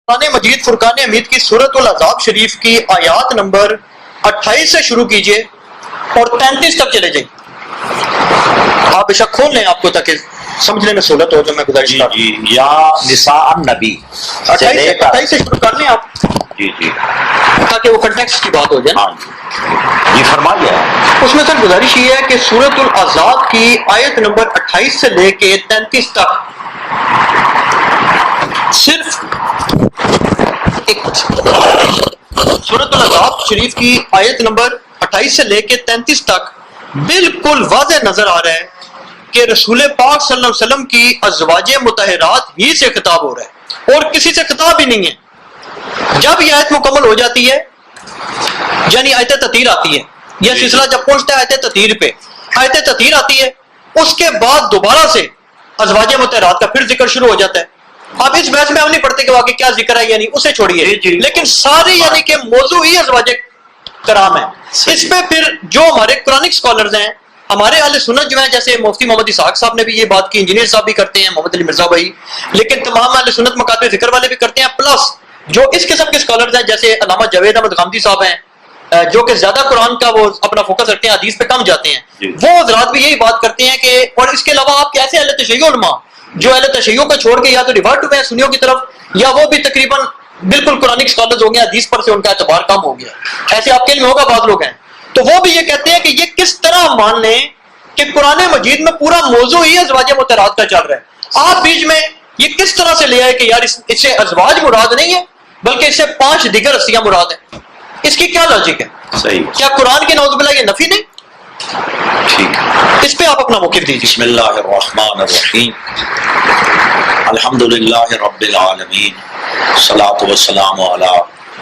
قرآن مجید فرقان حمید کی سورۃ الاحزاب شریف کی آیات نمبر 28 سے شروع کیجئے اور 33 تک چلے جائیں. آپ بے شک کھول لیں آپ کو تاکہ سمجھنے میں سہولت ہو. جو میں گزارش کرتا ہوں یا نساء النبی 28 سے شروع کر لیں آپ, جی تاکہ وہ کنٹیکسٹ کی بات ہو جائے. ہاں جی فرمائیے. اس میں سر گزارش یہ ہے کہ سورۃ الاحزاب کی آیت نمبر 28 سے لے کے 33 تک صرف سورۃ الاحزاب شریف کی آیت نمبر 28 سے لے کے 33 تک بالکل واضح نظر آ رہا ہے کہ رسول پاک صلی اللہ علیہ وسلم کی ازواج مطہرات ہی سے خطاب ہو رہا ہے اور کسی سے خطاب ہی نہیں ہے. جب یہ آیت مکمل ہو جاتی ہے, یعنی آیت تطہیر آتی ہے, یہ سلسلہ جب پہنچتا ہے آیت تطہیر پہ, آیت تطہیر آتی ہے, اس کے بعد دوبارہ سے ازواج مطہرات کا پھر ذکر شروع ہو جاتا ہے. اب اس بحث میں ہم نہیں پڑھتے کہ واقعی کیا ذکر ہے, یعنی اسے چھوڑیے, لیکن ساری یعنی کہ موضوع ہی ازواج کرام ہے. اس پہ پھر جو ہمارے قرآنک سکالرز ہیں, ہمارے اہل سنت جو ہیں, جیسے مفتی محمد اسحاق صاحب نے بھی یہ بات کی, انجینئر صاحب بھی کرتے ہیں, محمد علی مرزا بھائی, لیکن تمام اہل سنت مکاتب ذکر والے بھی کرتے ہیں, پلس جو اس قسم کے سکالرز ہیں جیسے علامہ جاوید احمد غامدی صاحب ہیں, جو کہ زیادہ قرآن کا وہ اپنا فوکس رکھتے ہیں, حدیث پہ کم جاتے ہیں, وہ حضرات بھی یہی بات کرتے ہیں کہ, اور اس کے علاوہ آپ کے ایسے اہل تشیع علماء جو اہل تشیع کو چھوڑ کے یا تو ریورٹ ہوئے ہیں سنیوں کی طرف, یا وہ بھی تقریباً بالکل قرآنک سکالرز ہو گئے, حدیث پر سے ان کا اعتبار کم ہو گیا. ایسے آپ کے علم ہوگا بعض لوگ ہیں, تو وہ بھی یہ کہتے ہیں کہ یہ کس طرح مان لیں کہ قرآن مجید میں پورا موضوع ہی ازواج مطہرات کا چل رہا ہے, آپ بیچ میں یہ کس طرح سے لے آئے کہ یار اس سے ازواج مراد نہیں ہے بلکہ اس سے 5 دیگر ہستیاں مراد ہیں. اس کی کیا لاجک ہے؟ صحیح. کیا قرآن کے نعوذ باللہ یہ نفی نہیں؟ ٹھیک, اس پہ آپ اپنا موقف دیجیے. بسم اللہ الرحمن الرحیم, الحمدللہ رب العالمین, الصلاۃ والسلام علی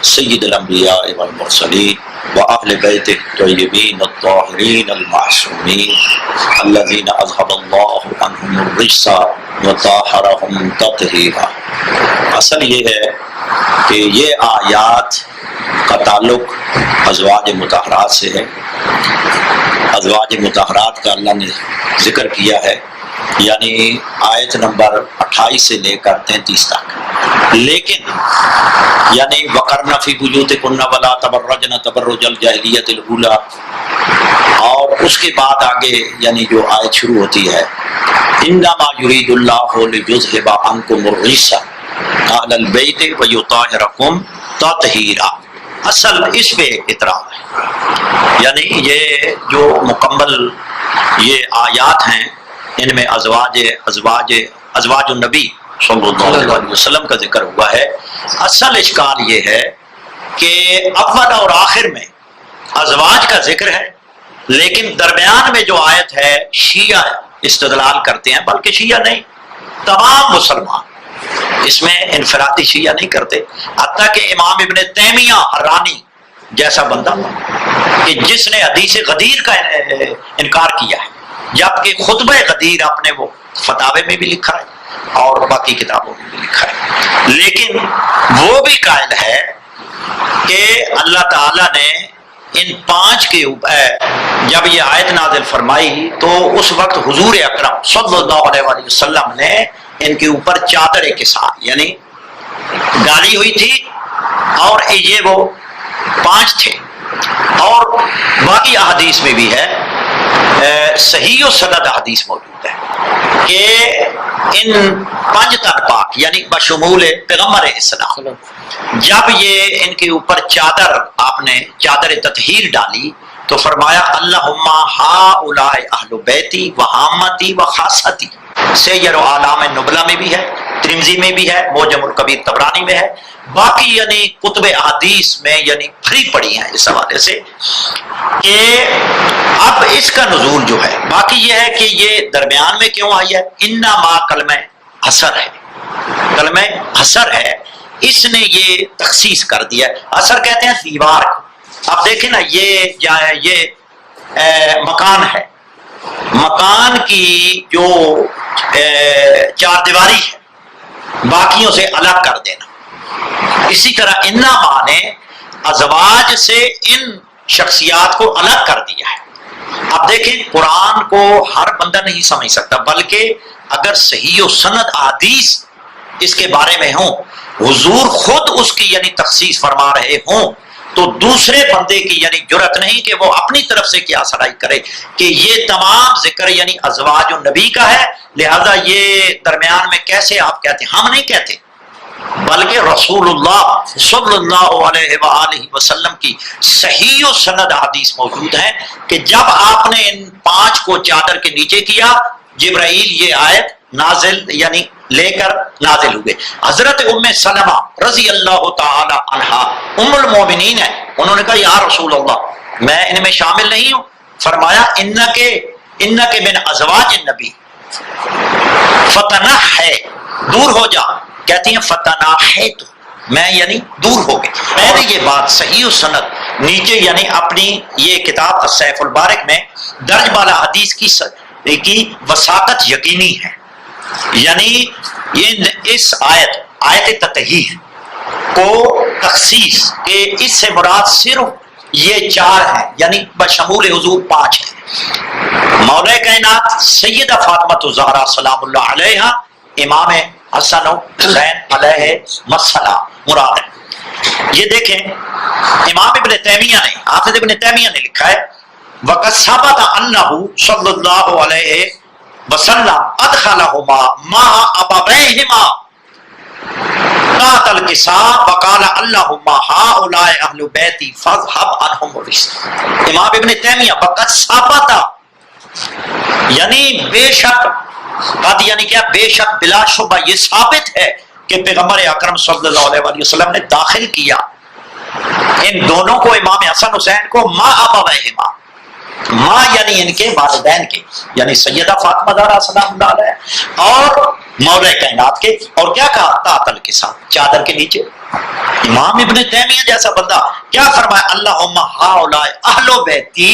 سید الانبیاء والمرسلین واہل بیت الطیبین الطاہرین المعصومین الذین اذهب اللہ عنہم الرجس وطہرہم تطہیرا. اصل یہ ہے کہ یہ آیات کا تعلق ازواج مطہرات سے ہے. ازواج مطہرات کا اللہ نے ذکر کیا ہے, یعنی آیت نمبر 28 سے لے کر 33 تک. لیکن یعنی وقرن فی بیوتکن ولا تبرجن تبرج الجاہلیۃ الاولی, اور اس کے بعد آگے یعنی جو آیت شروع ہوتی ہے انما یرید اللہ لیذھب عنکم الرجس اہل البیت ویطہرکم تطہیرا. اصل اس پہ اعتراض ہے, یعنی یہ جو مکمل یہ آیات ہیں ان میں ازواج النبی صلی اللہ علیہ وسلم کا ذکر ہوا ہے. اصل اشکال یہ ہے کہ اول اور آخر میں ازواج کا ذکر ہے, لیکن درمیان میں جو آیت ہے شیعہ استدلال کرتے ہیں, بلکہ شیعہ نہیں تمام مسلمان, اس میں انفرادی شیعہ نہیں کرتے. حتیٰ کہ امام ابن تیمیہ حرانی جیسا بندہ کہ جس نے حدیث غدیر کا انکار کیا ہے, جبکہ خطبہ غدیر اپنے وہ فتاوے میں بھی لکھا ہے اور باقی کتابوں میں بھی لکھا ہے, لیکن وہ بھی قائل ہے کہ اللہ تعالیٰ نے ان 5 کے اوپر جب یہ آیت نازل فرمائی تو اس وقت حضور اکرم صلی اللہ علیہ وسلم نے ان کے اوپر چادر کے ساتھ یعنی ڈالی ہوئی تھی, اور یہ وہ 5 تھے. اور باقی احادیث میں بھی ہے, صحیح و سند حدیث موجود ہے کہ ان 5 تن پاک یعنی بشمول پیغمبر اسلام جب یہ ان کے اوپر چادر آپ نے چادر تطہیر ڈالی تو فرمایا اللہم ہؤلاء اہل بیتی وحامتی وخاصتی. سیر و اعلام نبلہ میں بھی ہے, ترمذی میں بھی ہے, معجم الکبیر طبرانی میں ہے, باقی یعنی کتب احادیث میں یعنی بھری پڑی ہیں اس حوالے سے کہ اب اس کا نزول جو ہے. باقی یہ ہے کہ یہ درمیان میں کیوں آئی ہے, انما کلمہ حصر ہے, کلمہ حصر ہے, اس نے یہ تخصیص کر دیا. حصر کہتے ہیں دیوار کو. اب دیکھیں نا یہ مکان ہے, مکان کی جو 4 دیواری ہے باقیوں سے الگ کر دینا. اسی طرح انما نے ازواج سے ان شخصیات کو الگ کر دیا ہے. اب دیکھیں قرآن کو ہر بندہ نہیں سمجھ سکتا, بلکہ اگر صحیح و سند حدیث اس کے بارے میں ہوں، حضور خود اس کی یعنی تخصیص فرما رہے ہوں، تو دوسرے بندے کی یعنی جرت نہیں کہ وہ اپنی طرف سے کیا صلاحی کرے کہ یہ تمام ذکر یعنی ازواج النبی کا ہے، لہذا یہ درمیان میں کیسے آپ کہتے ہیں؟ ہم نہیں کہتے، بلکہ رسول اللہ صلی اللہ علیہ وآلہ وسلم کی صحیح و سند حدیث موجود ہے کہ جب آپ نے ان 5 کو چادر کے نیچے کیا، جبرائیل یہ آیت نازل یعنی لے کر نازل ہوئے۔ حضرت ام سلمہ رضی اللہ تعالی عنہا ام المومنین ہے، انہوں نے کہا یا رسول اللہ میں ان میں شامل نہیں ہوں، فرمایا انک من ازواج النبی فتنہ ہے، دور ہو جا، کہتی ہیں فتنہ ہے تو میں یعنی دور ہو گئی۔ میں نے یہ بات صحیح و سند نیچے یعنی اپنی یہ کتاب السیف البارک میں درج بالا حدیث کی وثاقت یقینی ہے، یعنی یہ اس آیت تطہیر کو تخصیص کہ اس سے مراد صرف یہ 4 ہیں، یعنی بشمول حضور 5 ہیں۔ مولا کائنات سیدہ فاطمہ الزہرا سلام اللہ علیہا، امام حسن و حسین علیہ السلام مراد ہے۔ یہ دیکھیں امام ابن تیمیہ نے، حافظ ابن تیمیہ نے لکھا ہے وَقَدْ ثَبَتَ أَنَّهُ صلی اللہ علیہ وسلم ادخلہما مع ابویہما تحت الکساء وقال اللہم ہؤلاء اہل بیتی فاذھب عنہم الرجس۔ امام ابن تیمیہ وقد ثبت یعنی بے شک، قد یعنی کیا بے شک، بلا شبہ یہ ثابت ہے کہ پیغمبر اکرم صلی اللہ علیہ وسلم نے داخل کیا ان دونوں کو، امام حسن حسین کو، مع ابویہما، ماں یعنی ان کے والدین کے، یعنی سیدہ فاطمہ زہرا سلام اللہ علیہ اور مولا کائنات کے، اور کیا کہا تحت الکساء، چادر کے نیچے۔ امام ابن تیمیہ جیسا بندہ کیا فرمایا اللہم ہؤلاء اہل بیتی،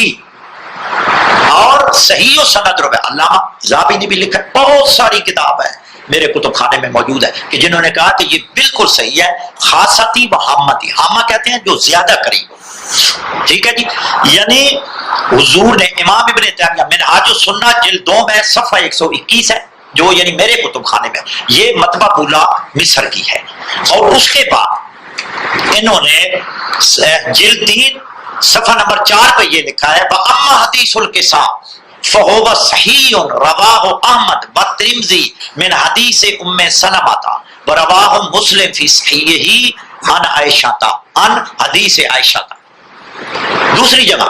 اور صحیح و سند روایت علامہ ذہبی نے بھی لکھا، بہت ساری کتاب ہے میرے کتب خانے میں موجود ہے کہ جنہوں نے کہا کہ یہ بالکل صحیح ہے، خاصتی و حامتی، حامہ کہتے ہیں جو زیادہ قریب ہو، ٹھیک ہے جی، یعنی حضور نے امام ابن تیمیہ منہاج السنہ جلد 2 میں صفحہ 121 ہے جو یعنی میرے کتب خانے میں، یہ مطبع بولا مصر کی ہے، اور اس کے بعد انہوں نے جلد 3 صفحہ نمبر 4 پہ یہ لکھا ہے وَأَمَّا حَدِيثُ الْقِسَاءِ فَهُوَ صَحِيٌّ رَوَاهُ أَحْمَدُ وَالتِّرْمِذِي مِنْ حَدِيثِ أُمِّ سَلَمَةَ وَرَوَاهُ مُسْلِمٌ فِي صَحِيحِهِ عن عائشہ عن حدیث عائشہ۔ دوسری جگہ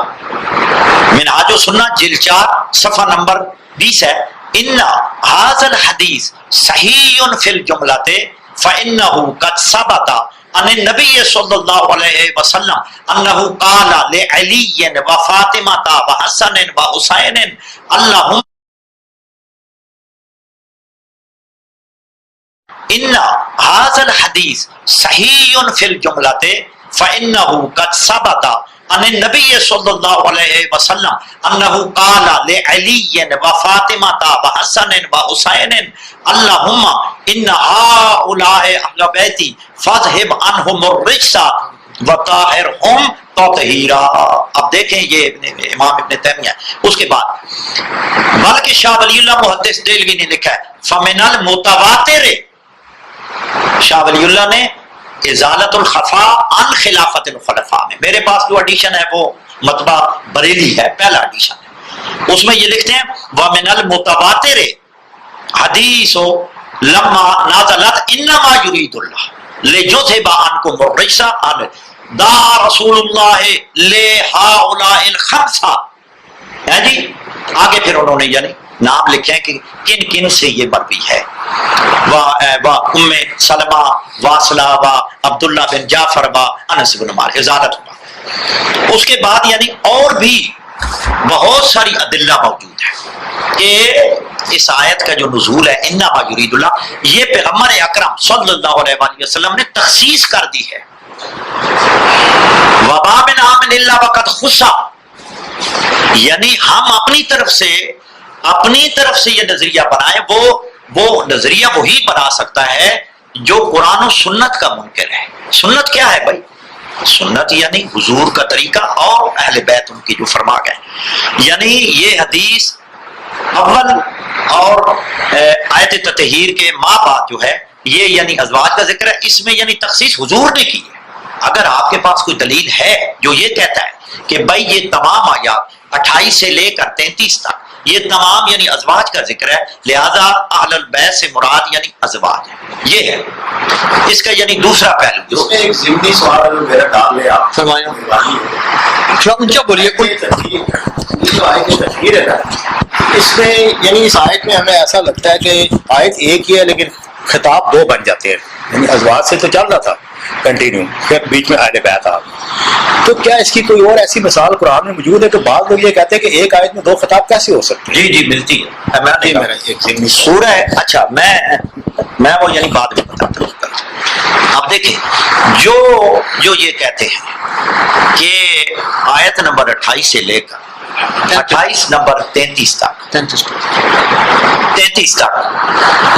منہاج السنہ جلد 4 صفحہ نمبر 20 ہے ان هذا الحدیث صحیح فی الجملۃ فإنه قد ثبت عن النبی صلی اللہ علیہ وسلم انه قال لعلی وفاطمہ وحسن وحسین اللہم ان هذا الحدیث صحیح فی الجملۃ فإنه قد ثبت عن النبی صلی اللہ علیہ وسلم انه قال لعلی وفاطمہ وحسن وحسین اللہم ان هؤلاء اہل بیتی فاذھب عنہم الرجس وطہرہم تطہیرا۔ اب دیکھیں یہ امام ابن تیمیہ، اس کے بعد بلکہ شاہ ولی اللہ محدث دہلوی نے لکھا ہے فمن المتواتر، شاہ ولی اللہ نے ازالت الخفاء عن خلافت الخلفاء میں، میرے پاس جو ایڈیشن ہے وہ مطبع بریلی ہے، پہلا ایڈیشن ہے، اس میں یہ لکھتے ہیں وَمِنَ الْمُتَوَاتِرِ حَدِيثُ لَمَّا نَازَلَتْ إِنَّمَا يُرِيدُ اللَّهُ لِيُذْهِبَ عَنْكُمُ الرِّجْسَ دَعَا رَسُولُ اللَّهِ لِهَؤُلَاءِ الْخَمْسَةِ، ہے جی، آگے پھر انہوں نے یعنی نام لکھے ہیں کہ کن کن سے یہ مروی ہے، ام سلمہ واصلہ و عبداللہ بن جعفر و انس بن مالک، ازالت ہوا۔ اس کے بعد یعنی اور بھی بہت ساری ادلہ موجود ہے کہ اس آیت کا جو نزول ہے انما یرید اللہ، یہ پیغمبر اکرم صلی اللہ علیہ وآلہ وسلم نے تخصیص کر دی ہے۔ وما من عامل الا وقد خص، یعنی ہم اپنی طرف سے یہ نظریہ بنائے، وہ نظریہ وہی بنا سکتا ہے جو قرآن و سنت کا منکر ہے۔ سنت کیا ہے بھائی؟ سنت یعنی حضور کا طریقہ اور اہل بیت ان کی جو فرما گئے، یعنی یہ حدیث اول اور آیت تطہیر کے ماں بعد جو ہے یہ یعنی ازواج کا ذکر ہے، اس میں یعنی تخصیص حضور نے کی ہے۔ اگر آپ کے پاس کوئی دلیل ہے جو یہ کہتا ہے کہ بھائی یہ تمام آیات 28 سے لے کر 33 تک یہ تمام یعنی ازواج کا ذکر ہے، لہذا اہل البیت سے مراد یعنی ازواج ہے، یہ ہے اس کا یعنی دوسرا پہلو۔ اس میں ایک ضمنی سوال میرا ڈال لے آپ فرمایا اونچا بولیے کوئی جو آیت کی تفسیر ہے نا، اس میں یعنی اس آیت میں ہمیں ایسا لگتا ہے کہ آیت ایک ہی ہے لیکن خطاب دو بن جاتے ہیں، یعنی ازواج سے تو چل رہا تھا کنٹینیو، پھر بیچ میں اہل بیت آ گئے، تو کیا اس کی کوئی اور ایسی مثال قرآن میں موجود ہے کہ بعض لوگ یہ کہتے ہیں کہ ایک آیت میں دو خطاب کیسے ہو سکتے ہیں؟ جی ملتی ہے، میرا ایک ضمنی سورہ ہے۔ اچھا میں وہ یعنی بعد میں بتاتا ہوں۔ اب دیکھیں جو یہ کہتے ہیں کہ آیت نمبر 28 سے لے کر 28 نمبر 33 تک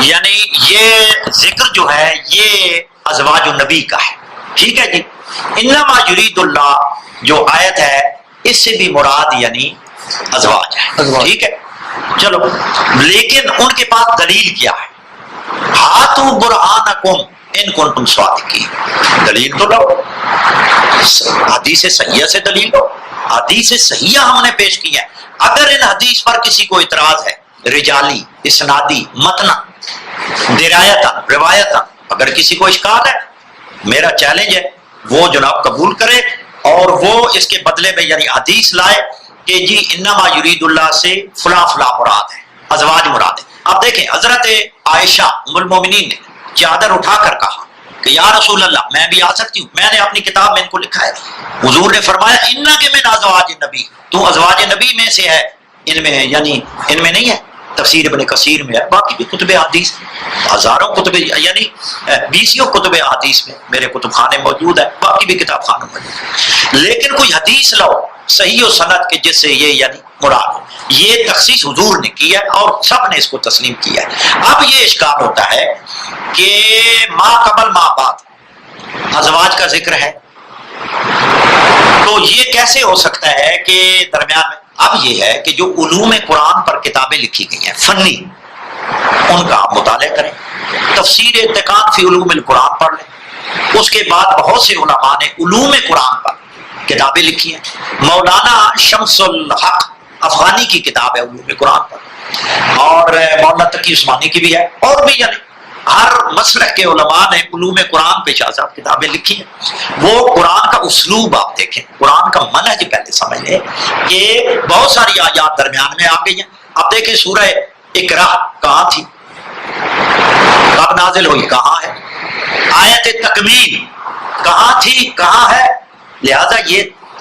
یعنی یہ ذکر جو ہے یہ ازواج النبی کا ہے، ٹھیک ہے جی۔ انما یرید اللہ جو آیت ہے اس سے بھی مراد یعنی ازواج ہے، ٹھیک ہے چلو، لیکن ان کے پاس دلیل کیا ہے؟ ہاتھوں برہانکم ان کنتم صادقین، دلیل تو لو، حدیث صحیحہ سے دلیل لو، حدیث صحیحہ ہم نے پیش کی ہے۔ اگر ان حدیث پر کسی کو اعتراض ہے، رجالی، اسنادی، متن، درایتاً، روایتاً، اگر کسی کو اشکال ہے، میرا چیلنج ہے وہ جناب قبول کرے اور وہ اس کے بدلے میں یعنی حدیث لائے کہ جی انما یرید اللہ سے فلاں فلاں مراد ہے، ازواج مراد ہے۔ اب دیکھیں حضرت عائشہ ام المومنین نے چادر اٹھا کر کہا کہ یا رسول اللہ میں بھی آ سکتی ہوں، میں نے اپنی کتاب میں ان کو لکھا ہے، حضور نے فرمایا انک من ازواج النبی، تو ازواج نبی میں سے ہے، ان میں ہے یعنی ان میں نہیں ہے، تفسیر ابن کثیر میں ہے، باقی بھی کتب حدیث ہزاروں کتب یعنی 20 کتب حدیث میں میرے کتب خانے موجود ہے، باقی بھی کتاب خانوں موجود ہے، لیکن کوئی حدیث لاؤ صحیح و سند کے جس سے یہ یعنی مراد ہو، یہ تخصیص حضور نے کی ہے اور سب نے اس کو تسلیم کیا ہے۔ اب یہ اشکال ہوتا ہے کہ ما قبل ما بعد ازواج کا ذکر ہے، تو یہ کیسے ہو سکتا ہے کہ درمیان میں؟ اب یہ ہے کہ جو علوم قرآن پر کتابیں لکھی گئی ہیں فنی، ان کا آپ مطالعہ کریں، تفسیر اتقان فی علوم القرآن پڑھ لیں، اس کے بعد بہت سے علماء نے علوم قرآن پر کتابیں لکھی ہیں، مولانا شمس الحق افغانی کی کتاب ہے علوم قرآن پر، اور مولانا تقی عثمانی کی بھی ہے، اور بھی یعنی ہر مسلک کے علماء نے علوم قرآن پہ شاہ صاحب کتابیں لکھی ہیں۔ وہ قرآن کا اسلوب آپ دیکھیں، قرآن کا منہج پہلے سمجھ لیں کہ بہت ساری آیات درمیان میں آ گئی ہیں۔ اب دیکھیں سورہ اقرا کہاں تھی، کب نازل ہوئی، کہاں ہے، آیت تکمیل کہاں تھی، کہاں ہے، لہذا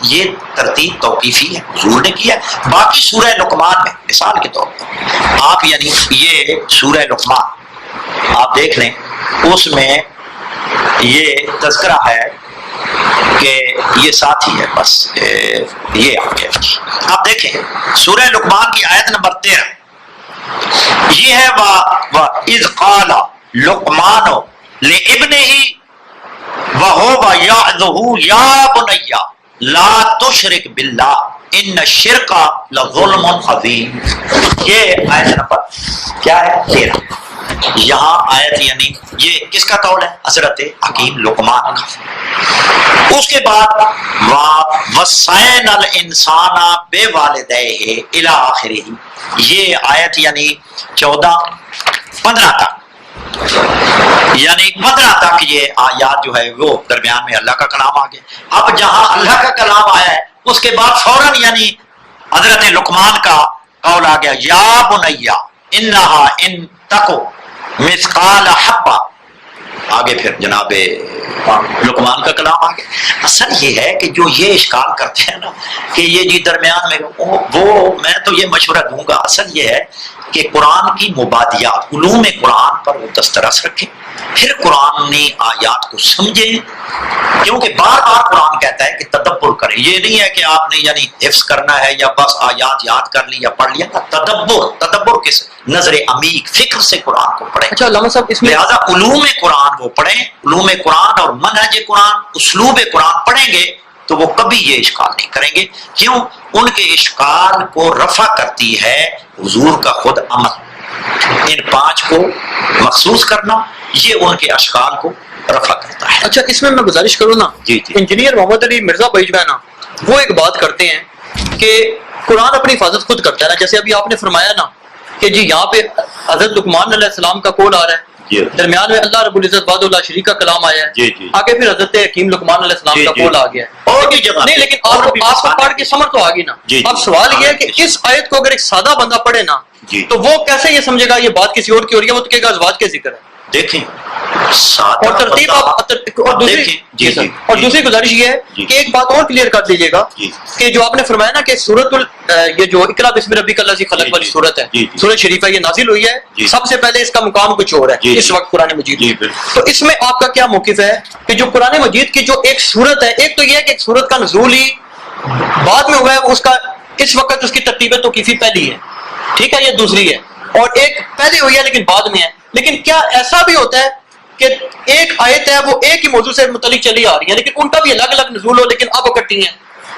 یہ ترتیب توقیفی ہے، حضور نے کیا ہے۔ باقی سورہ لقمان میں مثال کے طور پر آپ یعنی یہ سورہ لقمان آپ دیکھ لیں، اس میں یہ تذکرہ ہے کہ یہ ساتھی ہے، بس یہ آپ کے اب دیکھیں سورہ لقمان کی آیت نمبر 13 یہ ہے وَإِذْ قَالَ لُقْمَانُ لِابْنِهِ وَهُوَ يَعِظُهُ يَا بُنَيَّ لَا تُشْرِكْ بِاللَّهِ إِنَّ الشِّرْكَ لَظُلْمٌ عَظِيمٌ، یہ آیت نمبر کیا ہے 13۔ یہاں آیت یعنی یہ کس کا قول ہے؟ حضرت حکیم لقمان کا۔ اس کے بعد وَوَصَّيْنَا الْإِنسَانَ بِوَالِدَيْهِ إِلَى آخِرِهِ، یہ آیت یعنی 14-15 تک، یعنی 15 تک یہ آیات جو ہے وہ درمیان میں اللہ کا کلام آ گیا۔ اب جہاں اللہ کا کلام آیا ہے اس کے بعد فوراً یعنی حضرت لقمان کا قول آ گیا، یا بنیا انہا ان تکو مثقال حبہ، آگے پھر جناب لقمان کا کلام آ گیا۔ اصل یہ ہے کہ جو یہ اشکال کرتے ہیں نا کہ یہ جی درمیان میں وہ میں تو یہ مشورہ دوں گا، اصل یہ ہے کہ قرآن کی مبادیات علوم قرآن پر وہ دسترس رکھیں، پھر قرآنی آیات کو سمجھیں، کیونکہ بار بار قرآن کہتا ہے کہ تدبر کریں، یہ نہیں ہے کہ آپ نے یعنی حفظ کرنا ہے یا بس آیات یاد کر لی یا پڑھ لیا، تدبر کس نظر عمیق فکر سے قرآن کو پڑھیں۔ اچھا علامہ صاحب اس میں لہٰذا علوم قرآن وہ پڑھیں، علوم قرآن اور منہج قرآن اسلوب قرآن پڑھیں گے تو وہ کبھی یہ اشکال نہیں کریں گے، کیوں؟ ان کے اشکال کو رفع کرتی ہے حضور کا خود عمل، ان 5 کو مخصوص کرنا یہ ان کے اشکال کو رفع کرتا ہے۔ اچھا اس میں میں گزارش کروں نا، جی جی انجینئر محمد علی مرزا بھائی جو ہے نا وہ ایک بات کرتے ہیں کہ قرآن اپنی حفاظت خود کرتا ہے نا، جیسے ابھی آپ نے فرمایا نا کہ جی یہاں پہ حضرت لقمان علیہ السلام کا قول آ رہا ہے، جی درمیان میں اللہ رب العزت وحدہ لا شریک کا کلام آیا ہے، جی جی آگے پھر حضرت حکیم لقمان علیہ السلام جی کا جی قول آ گیا ہے، اور بھی جگہ نہیں لیکن آپ کو پڑھ کے سمجھ تو آ گئی نا۔ جی اب سوال یہ ہے کہ اس آیت کو اگر ایک سادہ بندہ پڑھے نا جی تو وہ کیسے یہ سمجھے گا یہ بات کسی اور کی ہو رہی ہے، وہ تو کہے گا ازواج کے ذکر ہے۔ دیکھیں سادہ اور ترتیب اور دوسری دیکھیں جی جی اور دوسری گزارش یہ جی ہے کہ ایک بات اور کلیئر کر دیجیے گا جی کہ جو آپ نے فرمایا نا کہ سورت یہ جو اقرا بسم ربک الذی خلق والی سورت ہے، جی جی سورت شریفہ یہ نازل ہوئی ہے، جی سب سے پہلے اس کا مقام کچھ اور ہے جی اس وقت قرآن مجید جی میں۔ بالکل تو اس میں آپ کا کیا موقف ہے کہ جو قرآن مجید کی جو ایک سورت ہے، ایک تو یہ ہے کہ ایک سورت کا نزول ہی بعد میں ہوا ہے، اس کا اس وقت اس کی ترتیب توقیفی پہلی ہے، ٹھیک ہے، یہ دوسری ہے، اور ایک پہلے ہوئی ہے لیکن بعد میں ہے، لیکن کیا ایسا بھی ہوتا ہے کہ ایک آیت ہے وہ ایک ہی موضوع سے متعلق چلی آ رہی ہے لیکن ان کا بھی الگ الگ نزول ہو لیکن اب اکٹھی ہیں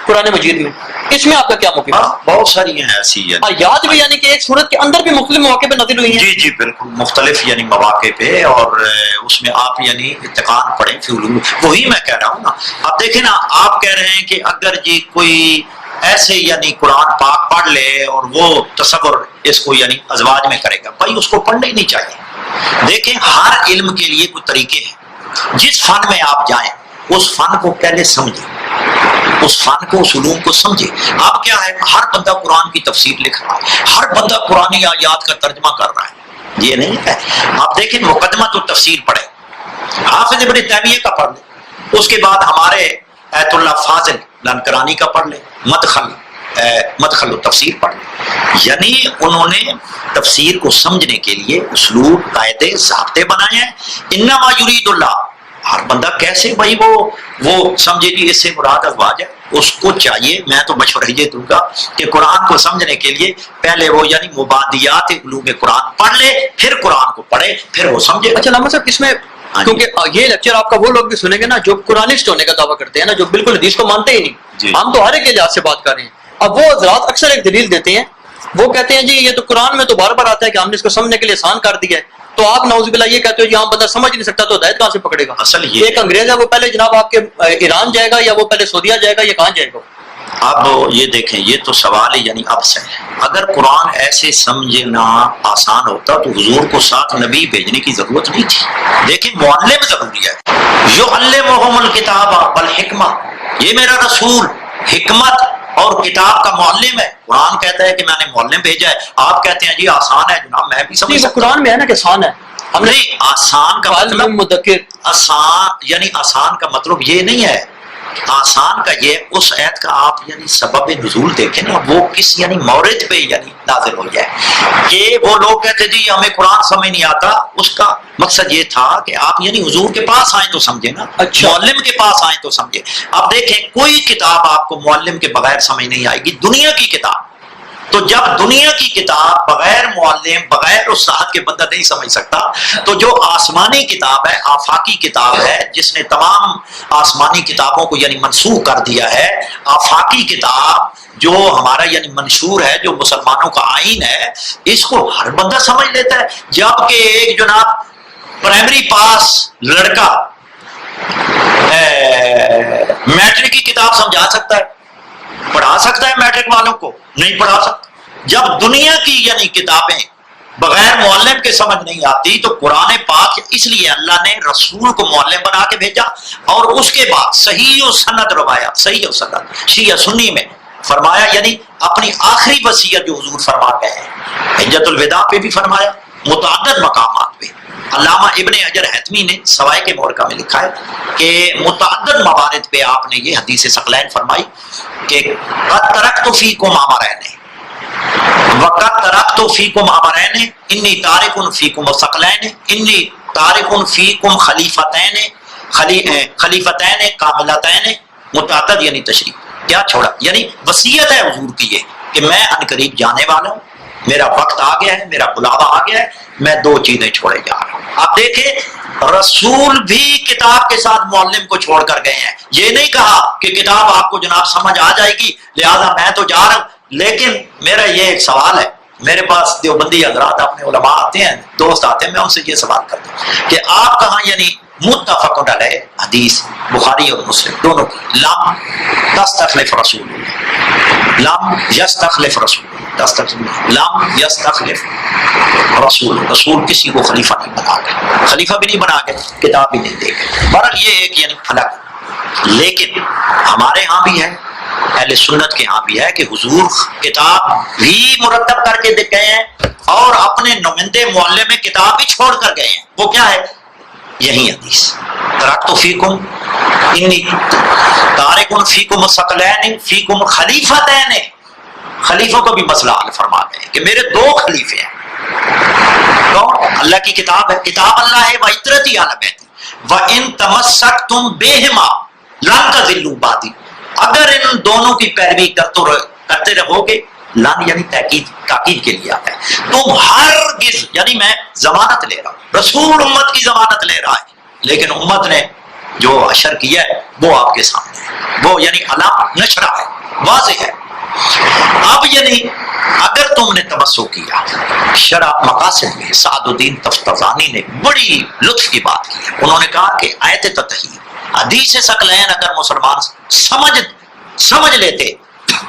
قرآن مجید میں، اس میں آپ کا کیا موقف ہے؟ بہت ساری ہیں ایسی آیات بھی یعنی کہ ایک سورت کے اندر بھی مختلف مواقع پہ نازل ہوئی ہیں؟ جی جی بالکل مختلف یعنی مواقع پہ، اور اس میں آپ یعنی اتقان پڑھیں فی علوم، وہی میں کہہ رہا ہوں نا۔ اب دیکھیں نا، آپ کہہ رہے ہیں کہ اگر جی کوئی ایسے یعنی قرآن پاک پڑھ لے اور وہ تصور اس کو یعنی ازواج میں کرے گا، بھائی اس کو پڑھنا ہی نہیں چاہیے۔ دیکھیں ہر علم کے لیے کوئی طریقے ہیں، جس فن میں آپ جائیں اس فن کو پہلے سمجھیں، اس فن کو اس علوم کو سمجھے۔ اب کیا ہے، ہر بندہ قرآن کی تفسیر لکھ رہا ہے، ہر بندہ قرآنی آیات کا ترجمہ کر رہا ہے، یہ نہیں ہے۔ آپ دیکھیں مقدمہ تو تفسیر پڑھیں، حافظ ابن تیمیہ کا پڑھ لیں، اس کے بعد ہمارے ایت اللہ فاضل لنکرانی کا پڑھ لیں، مدخل تفسیر پڑھ لیں، یعنی انہوں نے تفسیر کو سمجھنے کے لیے اسلوب قاعدے ضابطے بنائے ہیں۔ انما یرید اللہ، ہر بندہ کیسے بھائی وہ سمجھے کہ اس سے مراد ازواج ہے، اس کو چاہیے، میں تو مشورہ یہ دوں گا کہ قرآن کو سمجھنے کے لیے پہلے وہ یعنی مبادیات علوم قرآن پڑھ لے، پھر قرآن کو پڑھے، پھر وہ سمجھے۔ اچھا علامہ صاحب اس میں کیونکہ یہ لیکچر آپ کا وہ لوگ بھی سنیں گے نا جو قرآنسٹ ہونے کا دعویٰ کرتے ہیں نا، جو بالکل حدیث کو مانتے ہی نہیں، ہم تو ہر ایک کے لحاظ سے بات کر رہے ہیں۔ اب وہ حضرات اکثر ایک دلیل دیتے ہیں، وہ کہتے ہیں جی یہ تو قرآن میں تو بار بار آتا ہے کہ ہم نے اس کو سمجھنے کے لیے آسان کر دیا ہے، تو آپ نعوذ باللہ یہ کہتے ہو جی عام بندہ سمجھ نہیں سکتا تو ہدایت کہاں سے پکڑے گا؟ اصل یہ ایک انگریز ہے وہ پہلے جناب آپ کے ایران جائے گا یا وہ پہلے سعودیہ جائے گا یا کہاں جائے گا؟ اب یہ دیکھیں، یہ تو سوال ہے یعنی اب سے، اگر قرآن ایسے سمجھنا آسان ہوتا تو حضور کو ساتھ نبی بھیجنے کی ضرورت نہیں تھی۔ دیکھیں معلم ضروری ہے، یعلمہم الکتاب والحکمہ، یہ میرا رسول حکمت اور کتاب کا معلم ہے۔ قرآن کہتا ہے کہ میں نے معلم بھیجا ہے، آپ کہتے ہیں جی آسان ہے جناب، میں بھی سمجھ سکتا ہوں۔ قرآن میں ہے نا کہ آسان ہے، ہم نے نہیں، آسان کا مطلب مدکر آسان یعنی آسان کا مطلب یہ نہیں ہے، آسان کا یہ اس آیت کا آپ یعنی سبب نزول دیکھیں نا، وہ کس یعنی مورد پہ یعنی نازل ہو جائے کہ وہ لوگ کہتے جی ہمیں قرآن سمجھ نہیں آتا، اس کا مقصد یہ تھا کہ آپ یعنی حضور کے پاس آئیں تو سمجھے نا، معلم کے پاس آئیں تو سمجھے۔ اب دیکھیں کوئی کتاب آپ کو معلم کے بغیر سمجھ نہیں آئے گی، دنیا کی کتاب، تو جب دنیا کی کتاب بغیر معلم بغیر استاد کے بندہ نہیں سمجھ سکتا، تو جو آسمانی کتاب ہے، آفاقی کتاب ہے، جس نے تمام آسمانی کتابوں کو یعنی منسوخ کر دیا ہے، آفاقی کتاب جو ہمارا یعنی منشور ہے، جو مسلمانوں کا آئین ہے، اس کو ہر بندہ سمجھ لیتا ہے۔ جبکہ ایک جناب پرائمری پاس لڑکا میٹرک کی کتاب سمجھا سکتا ہے، پڑھا سکتا ہے میٹرک والوں کو؟ نہیں پڑھا سکتا۔ جب دنیا کی یعنی کتابیں بغیر معلم کے سمجھ نہیں آتی، تو قرآن پاک اس لیے اللہ نے رسول کو معلم بنا کے بھیجا، اور اس کے بعد صحیح و سند روایات، صحیح و سند شیعہ سنی میں فرمایا، یعنی اپنی آخری وصیت جو حضور فرما گئے ہیں، حجۃ الوداع پہ بھی فرمایا، متعدد مقامات پہ۔ علامہ ابن حجر حتمی نے سوائے کے مورکہ میں لکھا ہے کہ متعدد موارد پہ آپ نے یہ حدیث ثقلین فرمائی کہ قد ترکت فیکم امرین وقد ترکت فیکم امرین انی تارک فیکم ثقلین انی تارک فیکم خلیفتین کاملتین، متعدد یعنی تشریح، کیا چھوڑا؟ یعنی وصیت ہے حضور کی یہ کہ میں عنقریب جانے والا ہوں، میرا وقت آ گیا ہے، میرا بلاوا آ گیا ہے، میں دو چیزیں چھوڑے جا رہا ہوں۔ آپ دیکھیں رسول بھی کتاب کے ساتھ معلم کو چھوڑ کر گئے ہیں، یہ نہیں کہا کہ کتاب آپ کو جناب سمجھ آ جائے گی لہذا میں تو جا رہا ہوں۔ لیکن میرا یہ ایک سوال ہے میرے پاس دیوبندی حضرات اپنے علماء آتے ہیں، دوست آتے ہیں، میں ان سے یہ سوال کرتا ہوں کہ آپ کہاں یعنی متفق علیہ حدیث بخاری اور مسلم دونوں کی لم تستخلف رسول اللہ، لم یستخلف رسول اللہ، لم یستخلف رسول کسی کو خلیفہ نہیں بنا گئے، خلیفہ بھی نہیں بنا گئے، کتاب بھی نہیں دے گئے. بہرحال یہ ایک یعنی الگ، لیکن ہمارے ہاں بھی ہے، اہل سنت کے ہاں بھی ہے کہ حضور کتاب بھی مرتب کر کے گئے ہیں اور اپنے نمائندے معلم میں کتاب بھی چھوڑ کر گئے ہیں. وہ کیا ہے؟ یہی حدیث ترکت فیکم انی تارکن فیکم ثقلین فیکم خلیفتین. خلیفوں کو بھی مسئلہ حل فرما گئے کہ میرے دو خلیفے ہیں. کون؟ اللہ کی کتاب ہے، کتاب اللہ ہے، وَإِتْرَتِي عَلَى بَيْتِي وَإِن تَمَسَّكْتُم بِهِمَا لَن تَضِلُّوا بَعْدِي. اگر ان دونوں کی پیروی کرتے رہو گے، لن یعنی تاکید کے لیے آتا ہے، تم ہرگز، یعنی میں ضمانت لے رہا ہوں، رسول امت کی ضمانت لے رہا ہے، لیکن امت نے جو اشر کیا ہے وہ آپ کے سامنے ہے، وہ یعنی علام نشرہ ہے، واضح ہے. اب یعنی اگر تم نے تمسک کیا، شرع مقاصد میں سعد الدین تفتزانی نے بڑی لطف کی بات کی ہے. انہوں نے کہا کہ آیت تطہیر حدیث ثقلین اگر مسلمان سمجھ لیتے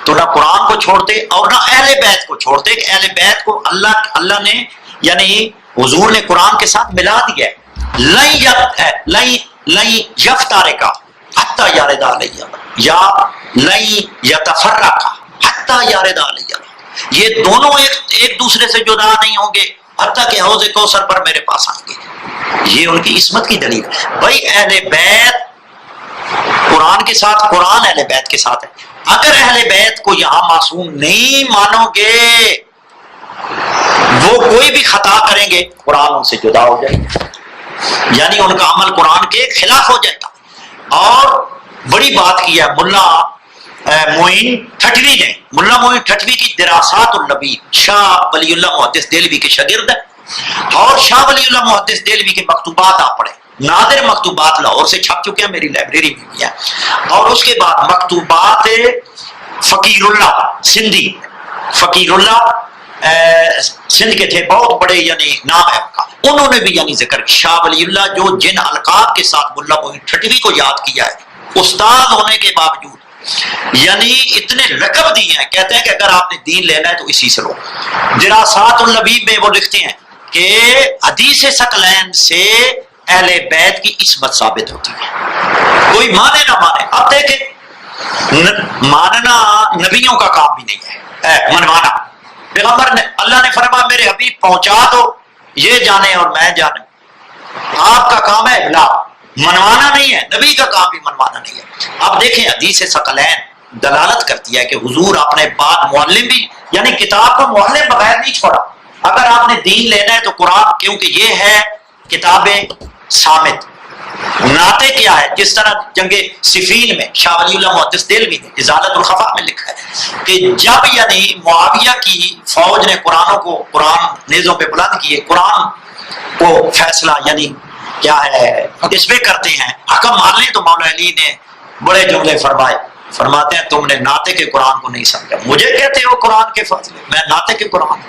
تو نہ قرآن کو چھوڑتے اور نہ اہل بیت کو چھوڑتے. کہ اہل بیت کو اللہ نے یعنی حضور نے قرآن کے ساتھ ملا دیا ہے. لن یفترقا حتی یرد علی یا لن یتفرقا حتی یرد علی. یہ دونوں ایک دوسرے سے جدا نہیں ہوں گے حتیٰ کہ حوض کوثر پر میرے پاس آئیں گے. یہ ان کی عصمت کی دلیل ہے. بھائی اہل بیت قرآن کے ساتھ، قرآن اہل بیت کے ساتھ ہے. اگر اہل بیت کو یہاں معصوم نہیں مانو گے، وہ کوئی بھی خطا کریں گے، قرآن ان سے جدا ہو جائے گا، یعنی ان کا عمل قرآن کے خلاف ہو جائے گا. اور بڑی بات کی ہے ملا معین ٹھٹوی نے. ملا معین ٹھٹوی کی دراسات النبی شاہ ولی اللہ محدث دہلوی کے شاگرد ہے، اور شاہ ولی اللہ محدث دہلوی کے مکتوبات آپ پڑھیں، نادر مکتوبات لاہور سے چھپ چکے ہیں، میری لائبریری میں بھی ہے. اور اس کے بعد مکتوبات فقیر اللہ سندھی، فقیر اللہ سندھ کے تھے، بہت بڑے یعنی نام ہے ان کا. انہوں نے بھی یعنی ذکر شاہ ولی اللہ جو جن القاب کے ساتھ ملا معین ٹھٹوی کو یاد کیا ہے، استاد ہونے کے باوجود یعنی اتنے لقب دیے ہیں. کہتے ہیں کہ اگر آپ نے دین لینا ہے تو اسی سے لو. دراسات النبی میں وہ لکھتے ہیں کہ حدیث ثقلین سے اہل بیت کی عصمت ثابت ہوتی ہے، کوئی مانے نہ مانے. اب دیکھیں ماننا نبیوں کا کام بھی نہیں ہے، منوانا. پیغمبر نے اللہ نے فرمایا میرے حبیب پہنچا دو، یہ جانے اور میں جانے. آپ کا کام ہے ابلاغ، منوانا نہیں ہے. نبی کا کام بھی منوانا نہیں ہے. اب دیکھیں حدیث ثقلین دلالت کرتی ہے کہ حضور اپنے بعد معلم بھی یعنی کتاب کو معلم بغیر نہیں چھوڑا. اگر آپ نے دین لینا ہے تو قرآن، کیونکہ یہ ہے کتاب ثابت. نعتیں کیا ہے؟ جس طرح جنگ صفین میں شاہ ولی اللہ محدث دہلوی نے ازالت الخفا میں لکھا ہے کہ جب یعنی معاویہ کی فوج نے قرآن نیزوں پہ بلند کیے، قرآن کو فیصلہ یعنی کیا ہے اس پہ کرتے ہیں، حکم مان لیں، تو مولا علی نے بڑے جملے فرماتے ہیں تم نے ناطق کے قرآن کو نہیں سمجھا. مجھے کہتے ہو قرآن کے فضل، میں ناطق کے قرآن.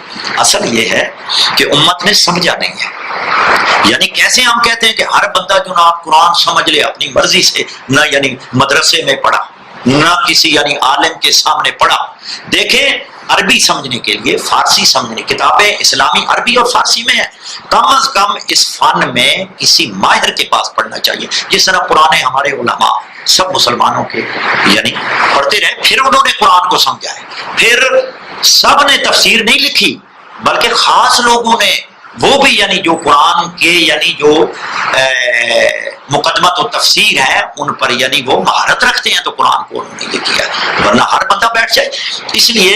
اصل یہ ہے کہ امت نے سمجھا نہیں ہے. یعنی کیسے ہم کہتے ہیں کہ ہر بندہ جو نہ قرآن سمجھ لے اپنی مرضی سے، نہ یعنی مدرسے میں پڑھا، نہ کسی یعنی عالم کے سامنے پڑھا. دیکھیں عربی سمجھنے کے لیے، فارسی سمجھنے، کتابیں اسلامی عربی اور فارسی میں ہیں. کم از کم اس فن میں کسی ماہر کے پاس پڑھنا چاہیے. جس طرح پرانے ہمارے علماء سب مسلمانوں کے یعنی پڑھتے رہے، پھر انہوں نے قرآن کو سمجھا ہے. پھر سب نے تفسیر نہیں لکھی، بلکہ خاص لوگوں نے وہ بھی یعنی جو قرآن کے یعنی جو مقدمت و تفسیر ہے ان پر یعنی وہ مہارت رکھتے ہیں، تو قرآن کو انہوں نے یہ کیا، ورنہ ہر بندہ بیٹھ جائے. اس لیے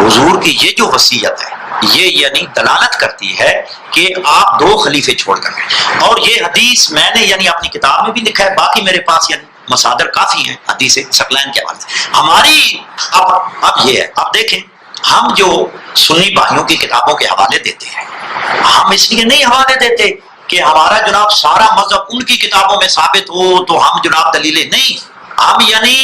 حضور کی یہ جو وصیت ہے یہ یعنی دلالت کرتی ہے کہ آپ دو خلیفے چھوڑ کر گئے. اور یہ حدیث میں نے یعنی اپنی کتاب میں بھی لکھا ہے، باقی میرے پاس یعنی مصادر کافی ہیں حدیث ثقلین کے حوالے سے. ہماری اب یہ ہے، اب دیکھیں ہم جو سنی بھائیوں کی کتابوں کے حوالے دیتے ہیں، ہم اس لیے نہیں حوالے دیتے کہ ہمارا جناب سارا مذہب ان کی کتابوں میں ثابت ہو تو ہم جناب دلیلیں نہیں. ہم یعنی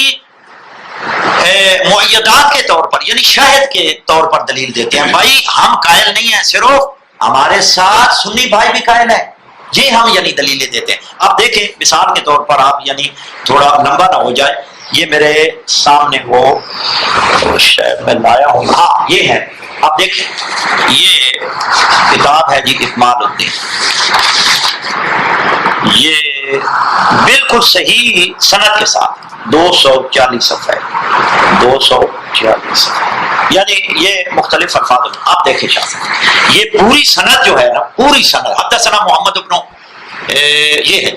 معیدات کے طور پر یعنی شاہد کے طور پر دلیل دیتے ہیں. بھائی ہم قائل نہیں ہیں، صرف ہمارے ساتھ سنی بھائی بھی قائل ہے، یہ ہم یعنی دلیلیں دیتے ہیں. اب دیکھیں مثال کے طور پر، آپ یعنی تھوڑا لمبا نہ ہو جائے، یہ میرے سامنے وہ شاید میں لایا ہوں، ہاں یہ ہے. اب دیکھیں یہ کتاب ہے جی اکمال الدین، یہ بالکل صحیح سند کے ساتھ 240 صفحے 240 صفحے، یعنی یہ مختلف الفاظ. آپ دیکھیں شاہ صاحب یہ پوری سند جو ہے نا، پوری سند حدثنا محمد ابن یہ ہے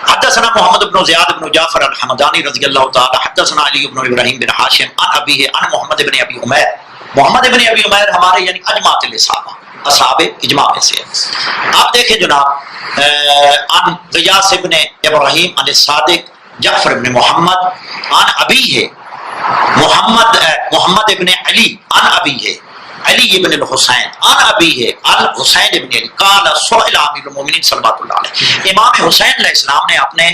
حدثنا محمد بن زیاد بن جعفر الحمدانی رضی اللہ تعالی حدثنا علی بن ابراہیم بن ہاشم عن ابیہ عن محمد بن ابی عمیر. محمد بن ابی عمیر ہمارے یعنی اجماعت الصحابہ، اصحاب اجماع میں سے. آپ دیکھیں جناب عن غیاث بن ابراہیم عن الصادق جعفر بن محمد عن ابیہ محمد بن علی عن ابیہ علی ابن الحسین عن ابیہ الحسین ابن علی قال سئل امیر المومنین صلی اللہ علیہ. امام حسین علیہ السلام نے اپنے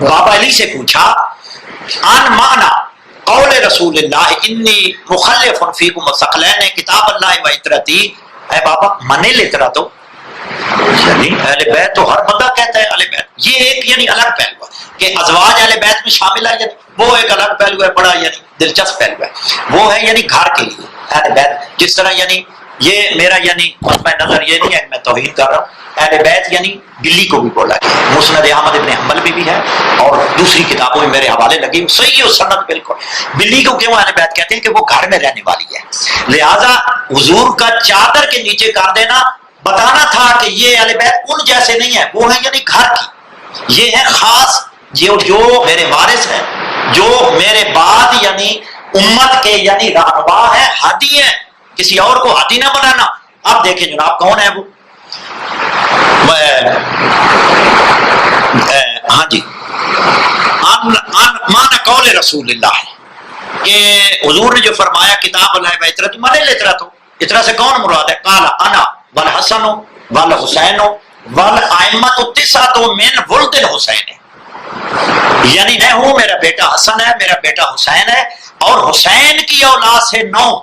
بابا علی سے پوچھا عن معنی قول رسول اللہ انی مخلف فیکم الثقلین کتاب اللہ و اطرتی. اے بابا من الاطرۃ یعنی اہل بیت تو ہر بندہ کہتا ہے اہل بیت، یہ ایک یعنی الگ پہلو ہے کہ ازواج اہل بیت میں شامل ہے، یعنی وہ ایک الگ پہلو ہے، بڑا یعنی دلچسپ پہلو ہے. وہ ہے یعنی گھر کے لیے اہل بیت، جس طرح یعنی یہ میرا یعنی مطمع نظر یہ نہیں ہے میں توہین کر رہا ہوں. اہل بیت یعنی بلی کو بھی بولا گیا، مسند احمد ابن حنبل بھی ہے اور دوسری کتابوں میں میرے حوالے لگی صحیح و سند بالکل. بلی کو کیوں اہل بیت کہتے ہیں کہ وہ گھر میں رہنے والی ہے، لہذا حضور کا چادر کے نیچے کر دینا بتانا تھا کہ یہ اہل بیت ان جیسے نہیں ہے، وہ ہے یعنی گھر کی، یہ ہے خاص جو میرے وارث ہیں، جو میرے بعد یعنی امت کے یعنی رہنما ہے، ہادی ہے، کسی اور کو ہادی نہ بنانا. اب دیکھیں جناب کون ہے وہ، ہاں جی معنی قول رسول اللہ کہ حضور نے جو فرمایا کتاب اللہ و اطرت من الاطرۃ، اطرا سے کون مراد ہے؟ قال انا والحسن والحسین والائمۃ التسعۃ من ولد الحسین، یعنی میں ہوں، میرا بیٹا حسن ہے، میرا بیٹا حسین ہے، اور حسین کی اولاد سے 9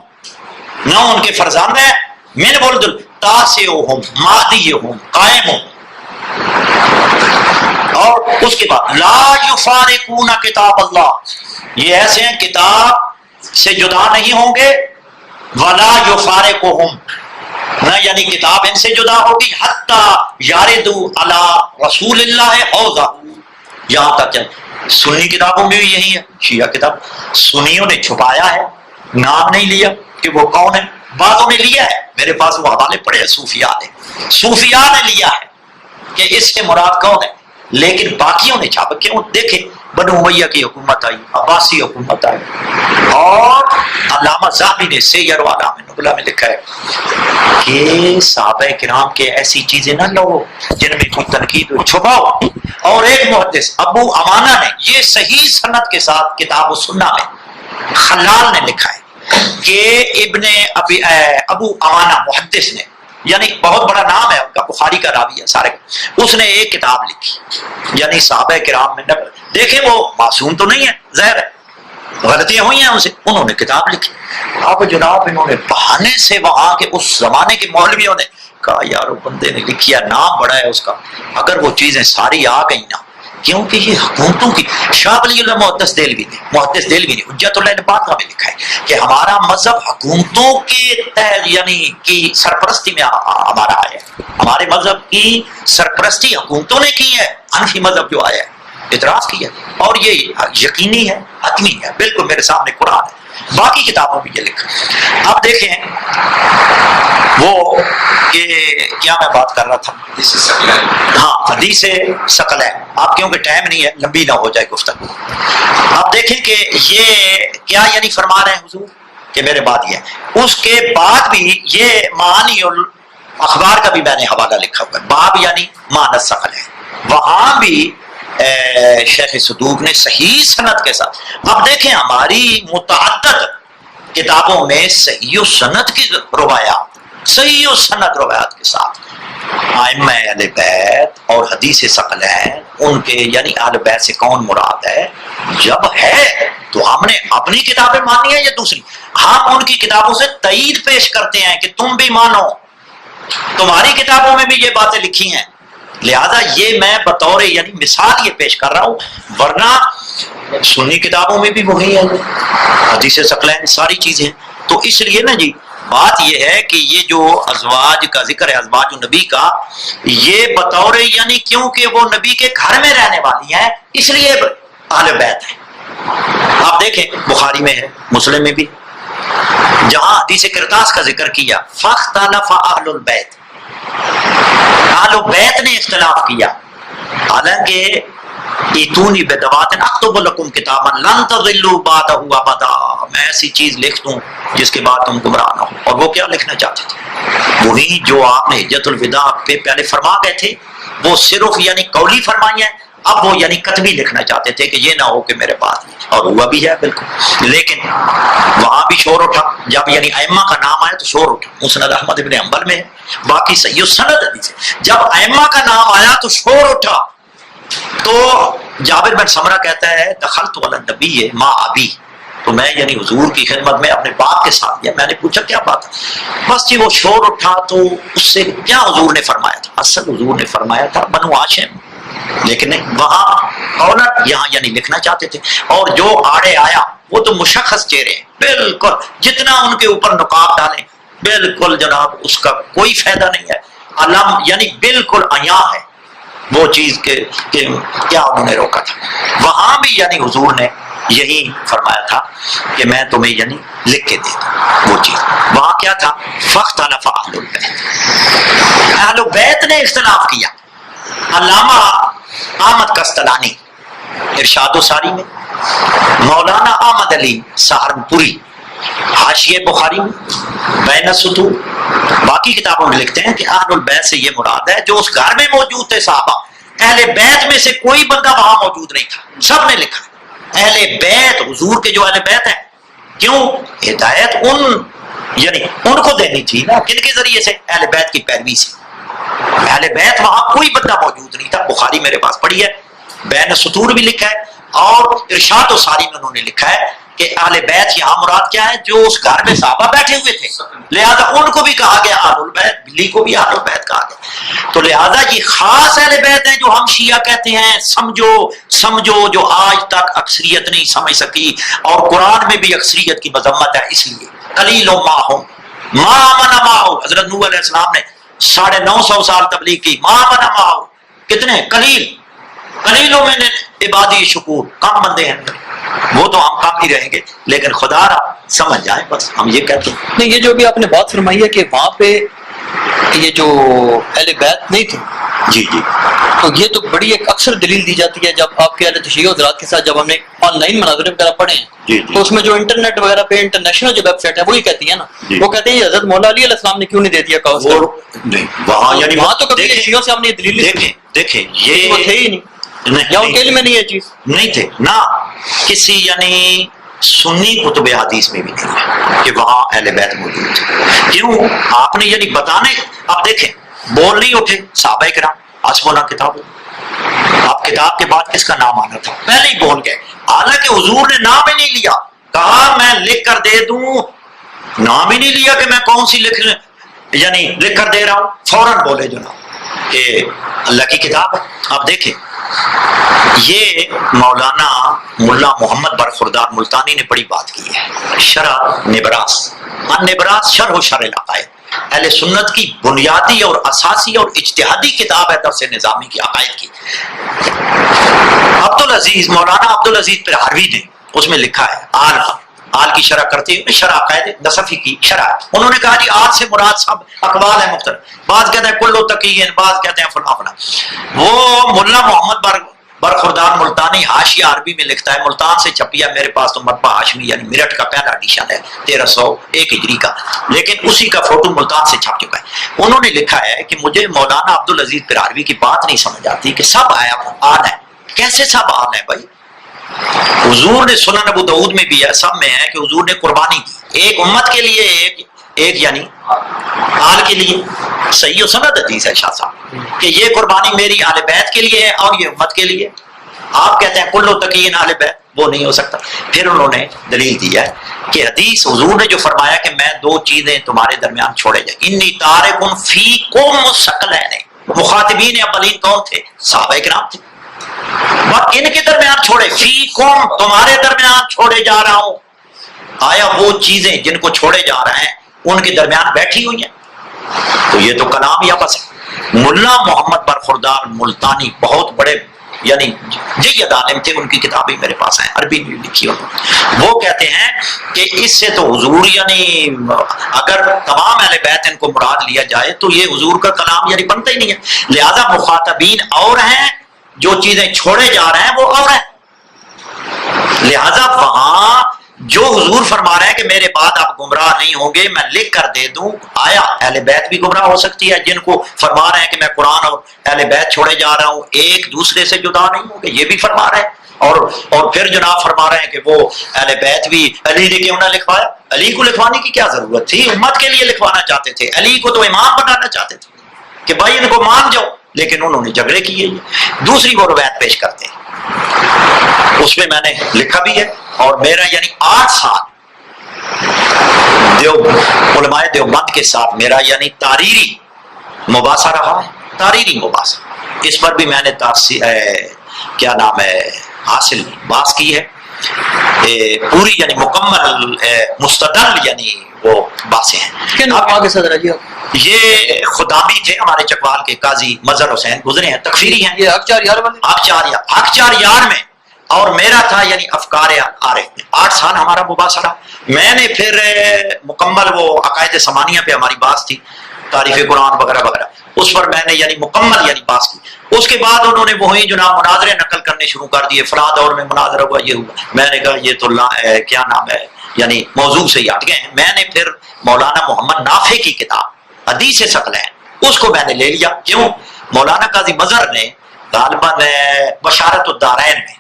ان کے فرزند ہیں. من ولد تاسعہم مہدیہم قائمہم. اور اس کے بعد لا یفارقون کتاب اللہ، یہ ایسے ہیں کتاب سے جدا نہیں ہوں گے، ولا یفارقہم نہ یعنی کتاب ان سے جدا ہوگی، حتی یاردوا علی رسول اللہ حوضہ، یہاں تک چل. سنی کتابوں میں بھی یہی ہے، شیعہ کتاب سنیوں نے چھپایا ہے، نام نہیں لیا کہ وہ کون ہے، بعضوں نے لیا ہے، میرے پاس وہ حوالے پڑے ہیں، صوفیاء نے لیا ہے کہ اس سے مراد کون ہے، لیکن باقیوں نے چھاپا. کیوں؟ دیکھیں بنو امیہ کی حکومت آئی، عباسی حکومت آئی، اور علامہ ذہبی نے سیر و اعلام النبلاء میں لکھا ہے کہ صحابہ کرام کے ایسی چیزیں نہ لو جن میں کوئی تنقید ہو، چھپاؤ. اور ایک محدث ابو امانہ نے یہ صحیح سند کے ساتھ کتاب السنہ میں خلال نے لکھا ہے کہ ابو امانہ محدث نے، یعنی بہت بڑا نام ہے ان کا، بخاری کا راوی ہے سارے، اس نے ایک کتاب لکھی یعنی صحابہ کرام میں نقل. دیکھیں وہ معصوم تو نہیں ہے، ظاہر ہے غلطیاں ہوئی ہیں ان سے، انہوں نے کتاب لکھی. اب جناب انہوں نے بہانے سے وہاں کے اس زمانے کے مولویوں نے کہا یار وہ بندے نے لکھی ہے، نام بڑا ہے اس کا، اگر وہ چیزیں ساری آ گئی نا، کیونکہ یہ حکومتوں کی. شاہ ولی اللہ محدث دہلوی نے حجت اللہ نے بات میں لکھا ہے کہ ہمارا مذہب حکومتوں کے یعنی کی سرپرستی میں ہمارا آیا ہے، ہمارے مذہب کی سرپرستی حکومتوں نے کی ہے. حنفی مذہب جو آیا ہے اعتراض کیا، اور یہ یقینی ہے، حتمی ہے، بالکل میرے سامنے قرآن ہے، باقی کتابوں میں یہ لکھا. اب دیکھیں وہ کہ کیا میں بات کر رہا تھا، ہاں حدیث ثقل ہے. آپ کیونکہ ٹائم نہیں ہے لمبی نہ ہو جائے گفتگو. آپ دیکھیں کہ یہ کیا یعنی فرما رہے ہیں حضور کہ میرے بعد یہ ہے. اس کے بعد بھی یہ معانی اخبار کا بھی میں نے حوالہ لکھا ہوا ہے، باب یعنی معنی ثقل ہے، وہاں بھی شیخ صدوق نے صحیح سند کے ساتھ. اب دیکھیں ہماری متعدد کتابوں میں صحیح و سند کی روایات صحیح و سند روایات کے ساتھ ائمہ اہل بیت اور حدیث ثقلین ان کے یعنی اہل بیت سے کون مراد ہے؟ جب ہے تو ہم نے اپنی کتابیں مانی ہیں یا دوسری؟ ہم ان کی کتابوں سے تائید پیش کرتے ہیں کہ تم بھی مانو، تمہاری کتابوں میں بھی یہ باتیں لکھی ہیں، لہذا یہ میں بطور یعنی مثال یہ پیش کر رہا ہوں، ورنہ سنی کتابوں میں بھی وہی ہے حدیث ثقلین ساری چیزیں۔ تو اس لیے نا جی بات یہ ہے کہ یہ جو ازواج کا ذکر ہے، ازواج نبی کا، یہ بطور یعنی کیونکہ وہ نبی کے گھر میں رہنے والی ہیں اس لیے اہل بیت ہیں۔ آپ دیکھیں بخاری میں ہے، مسلم میں بھی، جہاں حدیث کرتاس کا ذکر کیا فاختلف اہل البیت، اہل بیت نے اختلاف کیا، حالانکہ ایتونی بدعوات اکتب لکم کتابا لن تضلوا بعدہ ابدا، میں ایسی چیز لکھ دوں جس کے بعد تم گمراہ نہ ہو۔ اور وہ کیا لکھنا چاہتے تھے؟ وہی جو آپ نے حجۃ الوداع پہ پہلے فرما گئے تھے، وہ صرف یعنی قولی فرمائی ہیں، اب وہ یعنی کتبی لکھنا چاہتے تھے کہ یہ نہ ہو کہ میرے پاس نہیں، اور ہوا بھی ہے بالکل۔ لیکن وہاں بھی شور اٹھا، جب یعنی ائمہ کا نام آیا تو شور اٹھا، مسند احمد ابن حنبل میں ہے، باقی صحیح سند حدیث ہے، جب ائمہ کا نام آیا تو شور اٹھا۔ تو جابر بن سمرہ کہتا ہے دخلت علی النبی مع ابی، تو میں یعنی حضور کی خدمت میں اپنے باپ کے ساتھ گیا، میں نے پوچھا کیا بات ہے؟ بس جی وہ شور اٹھا تو اس سے کیا حضور نے فرمایا تھا؟ اصل حضور نے فرمایا تھا بنو ہاشم، لیکن وہاں اولاد یہاں یعنی لکھنا چاہتے تھے، اور جو آڑے آیا وہ تو مشخص چہرے ہیں بالکل، جتنا ان کے اوپر نقاب ڈالیں بالکل جناب اس کا کوئی فائدہ نہیں ہے، علم یعنی بالکل عیاں ہے وہ چیز کے کیا انہوں نے روکا تھا۔ وہاں بھی یعنی حضور نے یہی فرمایا تھا کہ میں تمہیں یعنی لکھ کے دے دوں وہ چیز۔ وہاں کیا تھا؟ فاختلف اہل البیت، اہل بیت نے اختلاف کیا۔ علامہ احمد قسطلانی ارشاد و ساری میں، مولانا احمد علی سہارنپوری حاشیہ بخاری میں، بین السطور باقی کتابوں میں لکھتے ہیں کہ اہل البیت سے یہ مراد ہے جو اس گھر میں موجود تھے صحابہ، اہل بیت میں سے کوئی بندہ وہاں موجود نہیں تھا، سب نے لکھا اہل بیت حضور کے جو اہل بیت ہیں۔ کیوں؟ ہدایت یعنی ان کو دینی تھی نا، کن کے ذریعے سے؟ اہل بیت کی پیروی سے۔ اہل بیت وہاں کوئی بندہ موجود نہیں تھا، بخاری میرے پاس پڑھی ہے، بین السطور بھی لکھا ہے، اور ارشاد و ساری میں انہوں نے لکھا ہے کہ اہل بیت یہاں مراد کیا ہے؟ جو اس گھر میں صحابہ بیٹھے ہوئے تھے، لہذا ان کو بھی کہا گیا اہل البیت، بلی کو بھی اہل البیت کہا گیا۔ تو لہذا یہ خاص اہل بیت ہیں جو ہم شیعہ کہتے ہیں، سمجھو جو آج تک اکثریت نہیں سمجھ سکی، اور قرآن میں بھی اکثریت کی مذمت ہے، اس لیے قلیل ماہم ما آمن معہ، حضرت نوح علیہ السلام نے 950 سال تبلیغ کی، ما آمن معہ کتنے؟ قلیلوں میں نے عبادی شکور، کم بندے ہیں، وہ تو ہم کم ہی رہیں گے، لیکن خدا را سمجھ جائیں، بس ہم یہ کہتے ہیں۔ نہیں، یہ جو بھی آپ نے بات فرمائی ہے کہ وہاں پہ یہ جو اہل بیت نہیں تھے، جی جی، تو یہ تو بڑی ایک اکثر دلیل دی جاتی ہے جب آپ کے اہل تشیع حضرات کے ساتھ جب ہم نے آن لائن مناظرے وغیرہ پڑھے ہیں، جی جی، تو اس میں جو انٹرنیٹ وغیرہ پہ انٹرنیشنل جو ویب سائٹ ہے وہی کہتی ہے نا، جی، وہ کہتے ہیں یہ حضرت مولا علی علیہ السلام نے کیوں نہیں دے دیا کوثر؟ وہ نہیں، وہاں یعنی وہاں تو کبھی شیعوں سے ہم نے یہ دلیل نہیں سنی، دیکھیں وہ تھے ہی نہیں، یا ان کے علم میں نہیں ہے چیز، نہیں تھے نہ کسی یعنی سنی کتب حدیث میں بھی نہیں ہے کہ وہاں اہل بیت موجود تھے۔ کیوں؟ آپ نے یعنی بتانے، آپ دیکھیں بول نہیں اٹھے صحابہ کرام، حسبنا کتاب، آپ کتاب کے بعد کس کا نام آنا تھا؟ پہلے ہی بول گئے، حالانکہ حضور نے نام ہی نہیں لیا، کہا میں لکھ کر دے دوں، نام ہی نہیں لیا کہ میں کون سی لکھ کر دے رہا ہوں، فوراً بولے جناب کہ اللہ کی کتاب ہے۔ آپ دیکھیں یہ مولانا ملا محمد برخوردار ملتانی نے بڑی بات کی ہے، شرح نبراس، نبراس شرح و شرح العقائد، اہل سنت کی بنیادی اور اساسی اور اجتہادی کتاب ہے درس نظامی کی عقائد کی۔ عبدالعزیز مولانا عبدالعزیز پرہاروی نے اس میں لکھا ہے، آل کی شرح کرتے ہوئے شرح عقائد نصفی کی شرح، انہوں نے کہا جی آل سے مراد سب اقوال ہیں مختلف، بعض کہتے ہیں کلو تقیین، بعض کہتے ہیں فلاں فلاں۔ وہ ملا محمد برخوردار ملتانی حاشیہ عربی میں لکھتا ہے، ملتان سے چھپیا، میرے پاس تو مطبع ہاشمی یعنی میرٹھ کا پہلا ایڈیشن ہے 1301 ہجری کا، لیکن اسی کا فوٹو ملتان سے چھپ چکا ہے۔ انہوں نے لکھا ہے کہ مجھے مولانا عبدالعزیز پرہاروی کی بات نہیں سمجھ آتی کہ سب آل ہیں، کیسے سب آل ہیں بھائی؟ حضور نے سنن ابو داؤد میں بھی ہے، سب میں ہے کہ حضور نے قربانی کی ایک امت کے لیے، ایک یعنی آل کے لیے صحیح و سند حدیث ہے شاہ صاحب کہ یہ قربانی میری اہل بیت کے لیے ہے اور یہ امت کے لیے. آپ کہتے ہیں کلو تقین اہل بیت، وہ نہیں ہو سکتا. پھر انہوں نے دلیل دی ہے کہ حدیث حضور نے جو فرمایا کہ میں دو چیزیں تمہارے درمیان چھوڑے جائیں، انی تارکن فیکم ثقلین. مخاطبین اولین کون تھے؟ صحابہ کرام تھے. ان کے درمیان چھوڑے، فیکم تمہارے درمیان چھوڑے جا رہا ہوں. آیا وہ چیزیں جن کو چھوڑے جا رہے ہیں ان کے درمیان بیٹھی ہوئی ہیں؟ تو یہ تو کلام یا بس ہے. ملا محمد برخوردار ملتانی بہت بڑے یعنی جید عالم تھے، ان کی کتابیں میرے پاس ہیں، عربی میں لکھی ہوئی. وہ کہتے ہیں کہ اس سے تو حضور یعنی اگر تمام اہل بیت ان کو مراد لیا جائے تو یہ حضور کا کلام یعنی بنتا ہی نہیں ہے. لہذا مخاطبین اور ہیں، جو چیزیں چھوڑے جا رہے ہیں وہ اور ہیں. لہذا وہاں جو حضور فرما رہے ہیں کہ میرے بعد آپ گمراہ نہیں ہوں گے، میں لکھ کر دے دوں. آیا اہل بیت بھی گمراہ ہو سکتی ہے جن کو فرما رہے ہیں کہ میں قرآن اور اہل بیت چھوڑے جا رہا ہوں، ایک دوسرے سے جدا نہیں ہوں گے؟ یہ بھی فرما رہے ہیں. اور پھر جناب فرما رہے ہیں کہ وہ اہل بیت بھی علی نے کیوں نہ لکھوایا؟ علی کو لکھوانے کی کیا ضرورت تھی؟ امت کے لیے لکھوانا چاہتے تھے، علی کو تو امام بنانا چاہتے تھے کہ بھائی ان کو مان جاؤ، لیکن انہوں نے جھگڑے کیے. دوسری وہ روایت پیش کرتے ہیں، اس میں میں نے لکھا بھی ہے، اور میرا یعنی 8 سال علماء دیوبند کے ساتھ میرا یعنی تاریری مباحثہ رہا ہے. تاریری مباحثہ، اس پر بھی میں نے کیا نام ہے حاصل بحث کی ہے. پوری یعنی مکمل مستدل یعنی وہ بحثیں ہیں. یہ خدامی تھے ہمارے چکوال کے قاضی مظہر حسین، گزرے ہیں، تکفیری ہیں. یہ حق چار یار میں، اور میرا تھا یعنی افکار عارف میں. 8 سال ہمارا مباحثہ رہا. میں نے پھر مکمل وہ عقائد سمانیہ پہ ہماری بات تھی، تعریف قرآن وغیرہ وغیرہ، اس پر میں نے یعنی مکمل یعنی بات کی. اس کے بعد انہوں نے وہی جناب مناظرے نقل کرنے شروع کر دیے. فلاں دور میں مناظرہ ہوا، یہ ہوا. میں نے کہا یہ تو کیا نام ہے یعنی موضوع سے ہٹ گئے ہیں. میں نے پھر مولانا محمد نافع کی کتاب حدیث ثقلین اس کو میں نے لے لیا. کیوں؟ مولانا قاضی مظہر نے غالباً بشارت الدارین میں،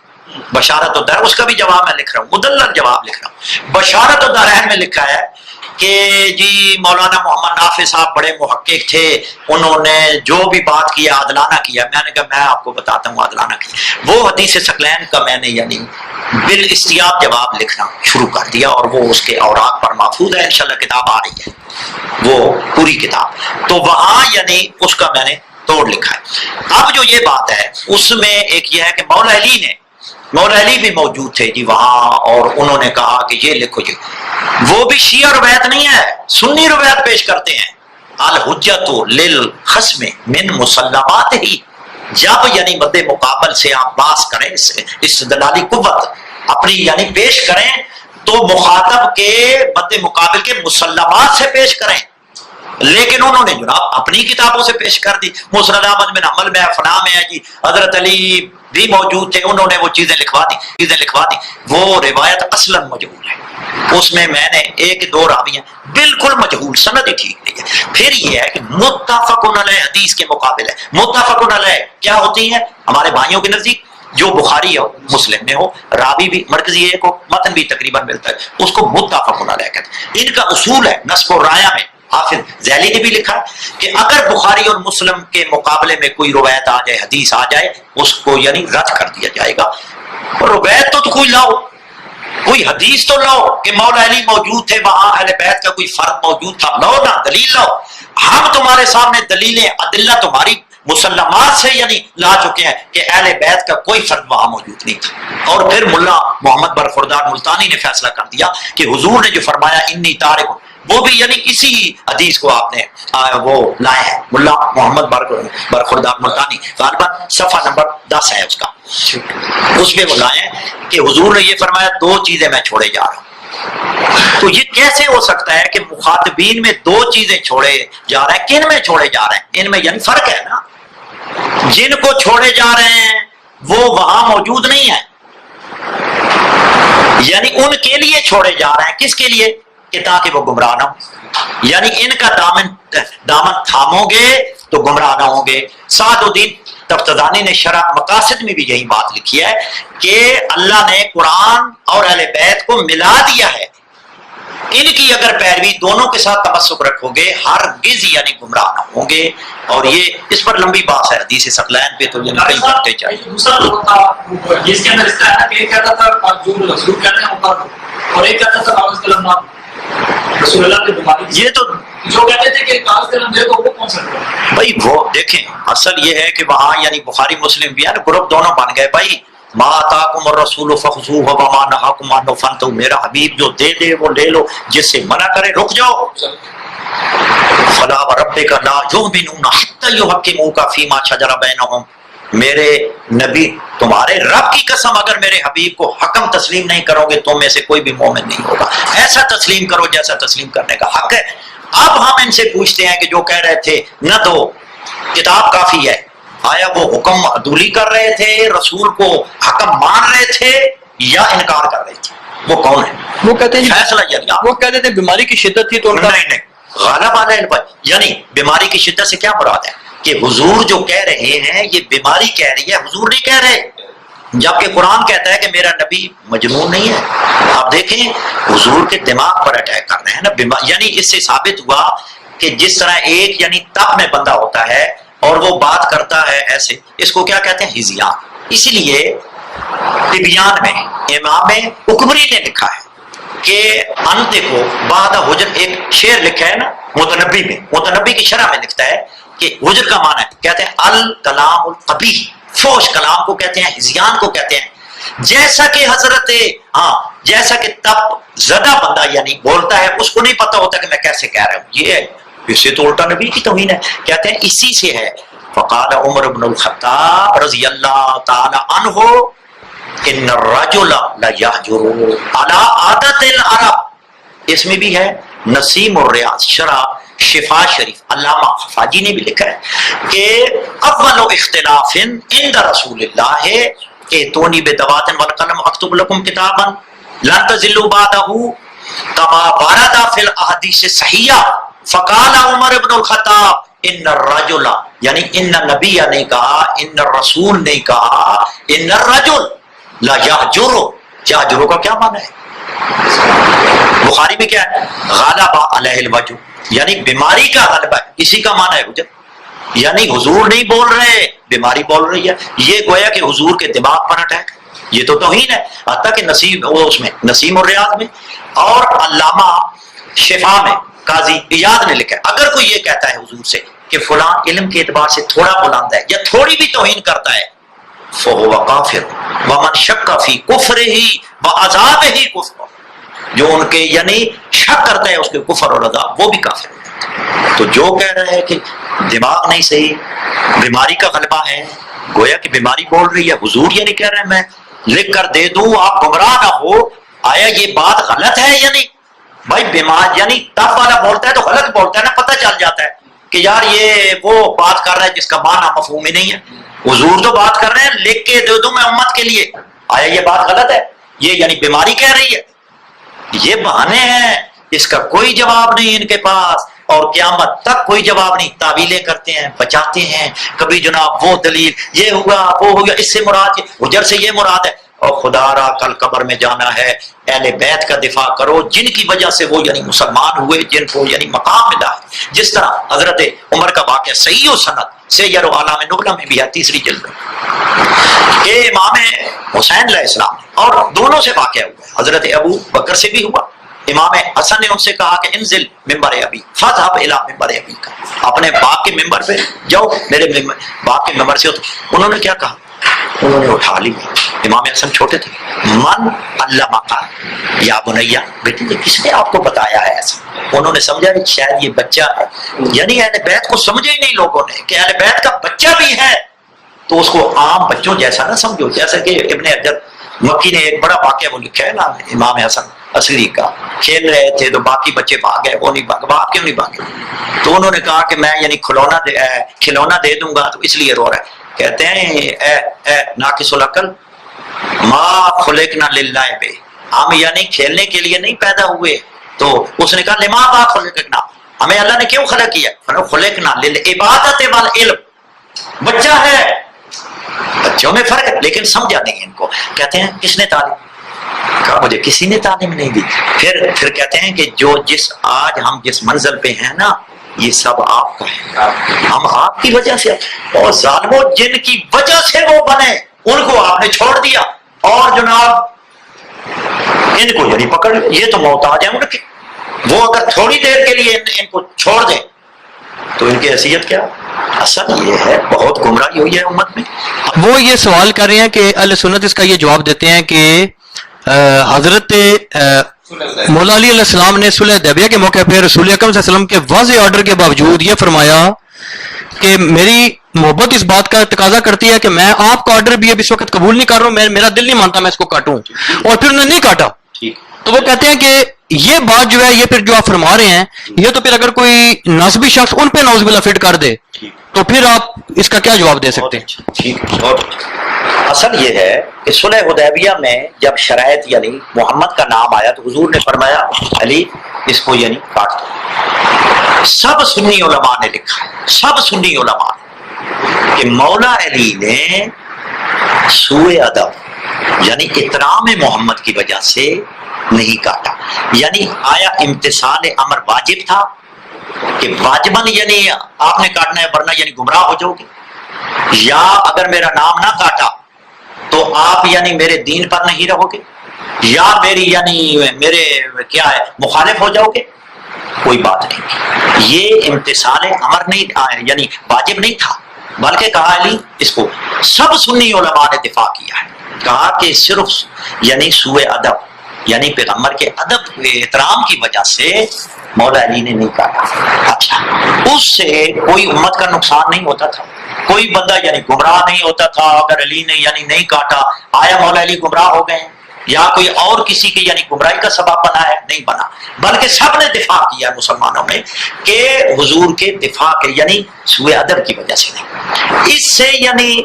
بشارت الدارین اس کا بھی جواب میں لکھ رہا ہوں، مدلل جواب لکھ رہا ہوں. بشارت الدارین میں لکھا ہے کہ جی مولانا محمد نافع صاحب بڑے محقق تھے، انہوں نے جو بھی بات کیا عادلانہ کیا. میں نے کہا میں آپ کو بتاتا ہوں عادلانہ کیا. وہ حدیث ثقلین کا میں نے یعنی بالاستیاب جواب لکھنا شروع کر دیا، اور وہ اس کے اوراق پر محفوظ ہے، انشاءاللہ کتاب آ رہی ہے وہ پوری کتاب. تو وہاں یعنی اس کا میں نے توڑ لکھا ہے. اب جو یہ بات ہے اس میں ایک یہ ہے کہ مولا علی بھی موجود تھے جی وہاں، اور انہوں نے کہا کہ یہ لکھو جی. وہ بھی شیعہ روایت نہیں ہے، سنی روایت پیش کرتے ہیں. الحجت للخصم من مسلمات ہی. جب یعنی مد مقابل سے آپ باس کریں، استدلالی قوت اپنی یعنی پیش کریں، تو مخاطب کے مد مقابل کے مسلمات سے پیش کریں. لیکن انہوں نے جناب اپنی کتابوں سے پیش کر دی. مسند احمد بن حنبل میں فلاں میں ہے جی، حضرت علی بھی موجود تھے، انہوں نے وہ چیزیں لکھوا دی. وہ روایت اصلاً مجہول ہے. اس میں نے 1-2 راوی ہیں بالکل مجہول، سند ہی ٹھیک نہیں ہے. پھر یہ ہے کہ متفق علیہ حدیث کے مقابل ہے. متفق علیہ کیا ہوتی ہے ہمارے بھائیوں کے نزدیک؟ جو بخاری ہو مسلم میں ہو، راوی بھی مرکزی ایک ہو، متن بھی تقریباً ملتا ہے، اس کو متفق علیہ کہتے ہیں. ان کا اصول ہے نسب و رایہ میں. حافظ ذیلی نے بھی لکھا کہ اگر بخاری اور مسلم کے مقابلے میں کوئی روایت آ جائے، حدیث آ جائے، اس کو یعنی رد کر دیا جائے گا. روایت تو کوئی لاؤ، کوئی حدیث تو لاؤ کہ مولا علی موجود تھے وہاں، اہل بیت کا کوئی فرد موجود تھا، لاؤ نا دلیل لاؤ. ہم تمہارے سامنے دلیلیں عدلہ تمہاری مسلمات سے یعنی لا چکے ہیں کہ اہل بیت کا کوئی فرد وہاں موجود نہیں تھا. اور پھر ملا محمد برخوردار ملتانی نے فیصلہ کر دیا کہ حضور نے جو فرمایا انی تارک، وہ بھی یعنی اسی حدیث کو آپ نے وہ لائے ہیں. ملا محمد برخوردار ملتانی غالباً صفحہ نمبر 10 ہے اس کا، اس میں وہ لائے ہیں کہ حضور نے یہ فرمایا 2 چیزیں میں چھوڑے جا رہا ہوں. تو یہ کیسے ہو سکتا ہے کہ مخاطبین میں 2 چیزیں چھوڑے جا رہے ہیں؟ کن میں چھوڑے جا رہے ہیں؟ ان میں یعنی فرق ہے نا. جن کو چھوڑے جا رہے ہیں وہ وہاں موجود نہیں ہے، یعنی ان کے لیے چھوڑے جا رہے ہیں. کس کے لیے؟ کہ تاکہ وہ گمراہ نہ ہو. یعنی ان کا دامن تھامو گے تو گمراہ نہ ہوں گے. سعد الدین تفتزانی نے شرح مقاصد میں بھی یہی بات لکھی ہے کہ اللہ نے قرآن اور اہل بیت کو ملا دیا ہے. ان کی اگر پیروی دونوں کے ساتھ تمسک رکھو گے ہرگز یعنی گمراہ نہ ہوں گے. اور یہ اس پر لمبی بات ہے حدیث ثقلین پہ تو کئی گھنٹے چاہیے. دوسرا لوگ تھا جس کے اندر اس طرح ہے کہ ایک کہتا تھا جو رسول کہتے ہیں وہ کر دو، اور ایک کہتا تھا کاغذ قلم نہ رسول اللہ کی بیماری. یہ تو جو کہتے تھے کہ کاغذ قلم دے تو وہ کون سا کرے؟ بھائی وہ دیکھیں اصل یہ ہے کہ وہاں یعنی بخاری مسلم بھی ہے نا، گروپ دونوں بن گئے. بھائی ما آتاکم الرسول فخذوہ وما نہاکم عنہ فانتہوا، میرا حبیب جو دے دے وہ لے لو، جس سے منع کرے رک جاؤ. فلا وربک لا یؤمنون حتی یحکموک فیما شجر بینہم، میرے نبی تمہارے رب کی قسم اگر میرے حبیب کو حکم تسلیم نہیں کرو گے تم میں سے کوئی بھی مومن نہیں ہوگا. ایسا تسلیم کرو جیسا تسلیم کرنے کا حق ہے. اب ہم ان سے پوچھتے ہیں کہ جو کہہ رہے تھے نہ دو کتاب کافی ہے، آیا وہ حکم عدولی کر رہے تھے، رسول کو حکم مان رہے تھے یا انکار کر رہے تھے؟ وہ کون ہے؟ وہ کہتے ہیں فیصلہ یعنی وہ کہتے تھے بیماری کی شدت تھی تو ان کا نہیں غالب علیہ البت، یعنی بیماری کی شدت سے کیا مراد ہے کہ حضور جو کہہ رہے ہیں یہ بیماری کہہ رہی ہے، حضور نہیں کہہ رہے. جبکہ قرآن کہتا ہے کہ میرا نبی مجنون نہیں ہے. آپ دیکھیں حضور کے دماغ پر اٹیک کر رہے ہیں نا، یعنی اس سے ثابت ہوا کہ جس طرح ایک یعنی تب میں بندہ ہوتا ہے اور وہ بات کرتا ہے ایسے، اس کو کیا کہتے ہیں؟ ہزیان. اسی لیے طبیان میں امام اکبری نے لکھا ہے کہ انتے کو بعد حجر، ایک شعر لکھا ہے نا متنبی میں، متنبی کی شرح میں لکھتا ہے کہ حجر کا معنی ہے، کہتے ہیں الکلام القبیح، فوش کلام کو کہتے ہیں، ہزیان کو کہتے ہیں. جیسا کہ حضرت جیسا کہ تب زدہ بندہ یعنی بولتا ہے، اس کو نہیں پتا ہوتا کہ میں کیسے کہہ رہا ہوں. یہ ہے اس سے تو الٹا نبی کی توہین ہے. کہتے ہیں اسی سے ہے. فقال عمر بن الخطاب رضی اللہ تعالی عنہ ان الرجل لیہجر علی عادت العرب، اس میں بھی ہے نسیم الریاض شرح شفا شریف، علامہ خفاجی نے بھی لکھا ہے کہ اول اختلاف عند رسول اللہ ائتونی بدوات والقلم اکتب لکم کتابا لن تضلوا بعدہ کما ورد فی الاحادیث الصحیحہ. فقال عمر بن الخطاب ان الرجل، یعنی ان نبی نے کہا، ان الرسول نے کہا، ان الرجل لا یہجر. یہجر کا کیا معنی ہے؟ بخاری میں کیا ہے؟ غالب علیہ الوجع، یعنی بیماری کا غلبہ ہے، اسی کا معنی ہے حجر. یعنی حضور نہیں بول رہے، بیماری بول رہی ہے. یہ گویا کہ حضور کے دماغ پر اٹیک، یہ تو توہین ہے. حتیٰ کہ اس میں نسیم الریاض میں اور علامہ شفا میں قاضی ایاد نے لکھا ہے اگر کوئی یہ کہتا ہے حضور سے کہ فلاں علم کے اعتبار سے تھوڑا بلند ہے یا تھوڑی بھی توہین کرتا ہے، فَهُوَ كَافِرٌ وَمَنْ شَكَّ فِي كُفْرِهِ وَعَذَابِهِ كُفْرٌ، جو ان کے یعنی شک کرتا ہے اس کے کفر اور عذاب، وہ بھی کافر ہے. تو جو کہہ رہے ہیں کہ دماغ نہیں صحیح، بیماری کا غلبہ ہے، گویا کہ بیماری بول رہی ہے. حضور یہ نہیں کہہ رہے میں لکھ کر دے دوں آپ گمراہ نہ ہو. آیا یہ بات غلط ہے یا نہیں؟ بھائی بیمار یعنی تب والا بولتا ہے تو غلط بولتا ہے نا، پتہ چل جاتا ہے کہ یار یہ وہ بات کر رہا ہے جس کا معنی مفہوم ہی نہیں ہے. حضور تو بات کر رہے ہیں لکھ کے دے دوں میں امت کے لیے. آیا یہ بات غلط ہے؟ یہ یعنی بیماری کہہ رہی ہے. یہ بہانے ہیں، اس کا کوئی جواب نہیں ان کے پاس، اور قیامت تک کوئی جواب نہیں. تعویلیں کرتے ہیں، بچاتے ہیں، کبھی جناب وہ دلیل یہ ہوگا وہ ہوگا، اس سے مراد حجر سے یہ مراد ہے. اور خدا را کل قبر میں جانا ہے، اہل بیت کا دفاع کرو جن کی وجہ سے وہ یعنی مسلمان ہوئے، جن کو یعنی مقام ملا ہے. جس طرح حضرت عمر کا واقعہ صحیح و سند سیر و اعلام نبلہ میں بھی ہے 3 جلد میں کہ امام حسین علیہ السلام اور دونوں سے واقعہ ہوا ہے. حضرت ابو بکر سے بھی ہوا. امام حسن نے ان سے کہا کہ انزل ممبر ابی فاذهب الى ممبر ابی، اپنے باپ کے ممبر پہ جاؤ، میرے باپ کے ممبر سے اترو. انہوں نے کیا کہا؟ انہوں نے اٹھا لی. امام حسن چھوٹے تھے. من علمک یا بنیا، بیٹے کس نے آپ کو بتایا ہے ایسا؟ انہوں نے سمجھا کہ شاید یہ بچہ ہے، یعنی اہل بیت کو سمجھے ہی نہیں لوگوں نے کہ اہل بیت کا بچہ بھی ہے، تو اس کو عام بچوں جیسا نہ سمجھو. جیسا کہ ابن حجر مکی نے ایک بڑا واقعہ وہ لکھا ہے نا امام حسن عصری کا، کھیل رہے تھے تو باقی بچے بھاگ گئے، وہ نہیں بھاگے. باپ کیوں نہیں بھاگے؟ تو انہوں نے کہا کہ میں یعنی کھلونا دے دوں گا تو اس لیے رو رہا ہے. کہتے ہیں اے ناقص العقل ما خلقنا للعب، ہم یعنی کھیلنے کے لیے نہیں پیدا ہوئے. تو اس نے کہا لما با خلقنا، ہمیں اللہ نے کیوں خلق کیا؟ خلقنا للعبادت والعلم. بچہ ہے، بچوں میں فرق ہے لیکن سمجھا نہیں ان کو. کہتے ہیں کس نے تعلیم؟ کہا مجھے کسی نے تعلیم نہیں دی. پھر کہتے ہیں کہ آج ہم جس منزل پہ ہیں نا یہ سب آپ کا ہے, ہم آپ کی وجہ سے, اور ظالموں جن کی وجہ سے وہ بنے ان کو آپ نے چھوڑ دیا, اور جناب ان کو یعنی پکڑ, یہ تو محتاج ہیں ان کے, وہ اگر تھوڑی دیر کے لیے ان کو چھوڑ دیں تو ان کی حیثیت کیا. اصل یہ ہے بہت گمراہی ہوئی ہے امت میں. وہ یہ سوال کر رہے ہیں کہ اہل سنت اس کا یہ جواب دیتے ہیں کہ حضرت مولا علی علیہ السلام نے صلح حدیبیہ کے موقع پہ رسول اکرم صلی اللہ علیہ وسلم کے واضح آرڈر کے باوجود یہ فرمایا کہ میری محبت اس بات کا تقاضا کرتی ہے کہ میں آپ کا آرڈر بھی اب اس وقت قبول نہیں کر رہا ہوں, میرا دل نہیں مانتا میں اس کو کاٹوں, اور پھر انہوں نے نہیں کاٹا. تو وہ کہتے ہیں کہ یہ بات جو ہے یہ پھر جو آپ فرما رہے ہیں یہ تو پھر اگر کوئی نسبی شخص ان پہ نعوذ باللہ فٹ کر دے تو پھر آپ اس کا کیا جواب دے سکتے ہیں؟ ٹھیک, اصل یہ ہے کہ صلح حدیبیہ میں جب شرائط یعنی محمد کا نام آیا تو حضور نے فرمایا علی اس کو یعنی کاٹ دو. سب سنی علماء نے لکھا ہے, سب سنی علماء کہ مولا علی نے سوء ادب یعنی احترام محمد کی وجہ سے نہیں کاٹا. یعنی آیا امتثال امر واجب تھا کہ واجباً یعنی آپ نے کاٹنا ہے ورنہ یعنی گمراہ ہو جاؤ گے, یا اگر میرا نام نہ کاٹا تو آپ یعنی میرے دین پر نہیں رہو گے, یا میری یعنی میرے کیا ہے مخالف ہو جاؤ گے. کوئی بات نہیں, یہ امتثال امر نہیں یعنی واجب نہیں تھا, بلکہ کہا علی اس کو. سب سنی علماء نے دفاع کیا ہے, کہا کہ صرف یعنی سوء ادب یعنی پیغمبر کے ادب احترام کی وجہ سے مولا علی نے نہیں کاٹا. اچھا, اس سے کوئی امت کا نقصان نہیں ہوتا تھا, کوئی بندہ یعنی گمراہ نہیں ہوتا تھا اگر علی نے یعنی نہیں کاٹا. آیا مولا علی گمراہ ہو گئے یا کوئی اور کسی کی یعنی گمراہی کا سبب بنا ہے؟ نہیں بنا, بلکہ سب نے دفاع کیا مسلمانوں میں کہ حضور کے دفاع کے یعنی سوء ادب کی وجہ سے نہیں. اس سے یعنی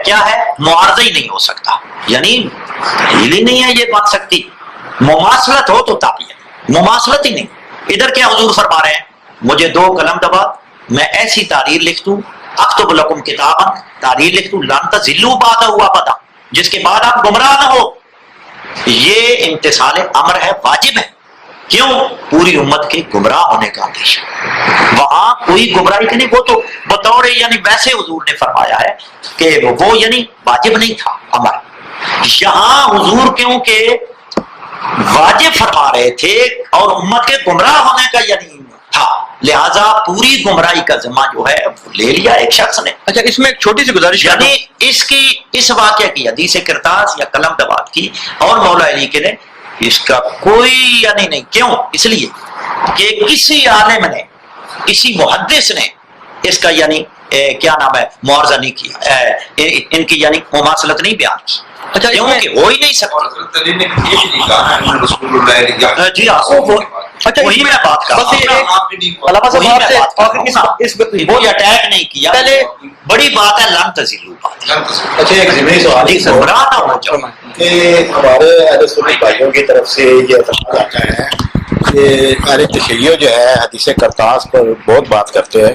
کیا ہے معارضہ ہی نہیں ہو سکتا, یعنی ہیلی نہیں ہے یہ بن سکتی. مماثلت ہو تو تابع, مماثلت ہی نہیں. ادھر کیا حضور فرما رہے ہیں مجھے 2 قلم دبا, میں ایسی تحریر لکھ دوں, اکتب لکم کتابا تحریر لکھ دوں لن تضلوا بعد ہوا پتا, جس کے بعد آپ گمراہ نہ ہو. یہ امتثال امر ہے, واجب ہے. کیوں؟ پوری امت کے گمراہ ہونے کا اندیشہ. وہاں کوئی گمراہی نہیں, وہ تو بطور یعنی ویسے حضور نے فرمایا ہے کہ وہ یعنی واجب نہیں تھا امر. یہاں حضور کیونکہ واجب فرما رہے تھے اور امت کے گمراہ ہونے کا یعنی تھا, لہذا پوری گمراہی کا ذمہ جو ہے وہ لے لیا ایک شخص نے. اچھا, اس میں ایک چھوٹی سی گزارش یعنی اس واقعہ کی حدیث کرتاس یا قلم دبات کی اور مولا علی کے نے اس کا کوئی یعنی نہیں. کیوں؟ اس لیے کہ کسی عالم نے کسی محدث نے اس کا یعنی کیا نام ہے معارضہ نہیں کیا, ان کی یعنی مماثلت نہیں بیان کی. اچھا, کیونکہ ہو ہی نہیں سکتا. جی ہاں, وہی میں بات کر رہا ہوں, وہ اٹیک نہیں کیا. بڑی بات ہے لن تزلوا بعد. اچھا, ایک ضمنی سوال ہے گمراہ نہ ہو جاؤ کہ ہمارے اہل سنت بھائیوں کی طرف سے یہ اعتراض آتا ہے کہ اہل تشیع جو ہے حدیث کرتاس پر بہت بات کرتے ہیں.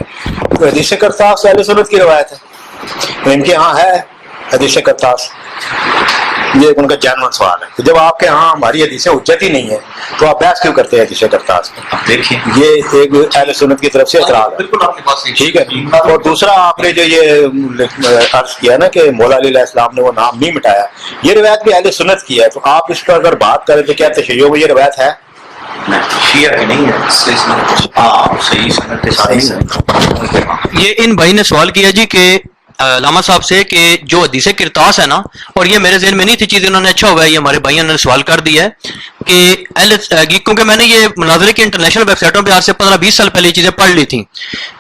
تو حدیث کرتاس اہل سنت کی روایت ہے, ان کے ہاں ہے حدیث کرتاس. یہ ان کا جانور سوال ہے کہ جب آپ کے ہاں ہماری حدیثیں حجت ہی نہیں ہے تو آپ بحث کیوں کرتے ہیں حدیث کرتاس پر؟ دیکھیں یہ ایک اہل سنت کی طرف سے اعتراض ہے. بالکل آپ کے پاس ٹھیک ہے. اور دوسرا آپ نے جو یہ عرض کیا نا کہ مولا علی علیہ السلام نے وہ نام نہیں مٹایا, یہ روایت بھی اہل سنت کی ہے. تو آپ اس پر اگر بات کریں تو کیا تشیع میں یہ روایت ہے؟ شیعہ کی نہیں ہے, صحیح سنت کے ساتھ. یہ ان بھائی نے سوال کیا جی کہ علامہ صاحب سے کہ جو حدیث کرتاس ہے نا, اور یہ میرے ذہن میں نہیں تھی چیز, انہوں نے اچھا ہوا ہے یہ ہمارے بھائیوں نے سوال کر دیا ہے کہ کیونکہ میں نے یہ مناظرے کی انٹرنیشنل ویب سائٹوں پہ آج سے 15-20 سال پہلے یہ چیزیں پڑھ لی تھیں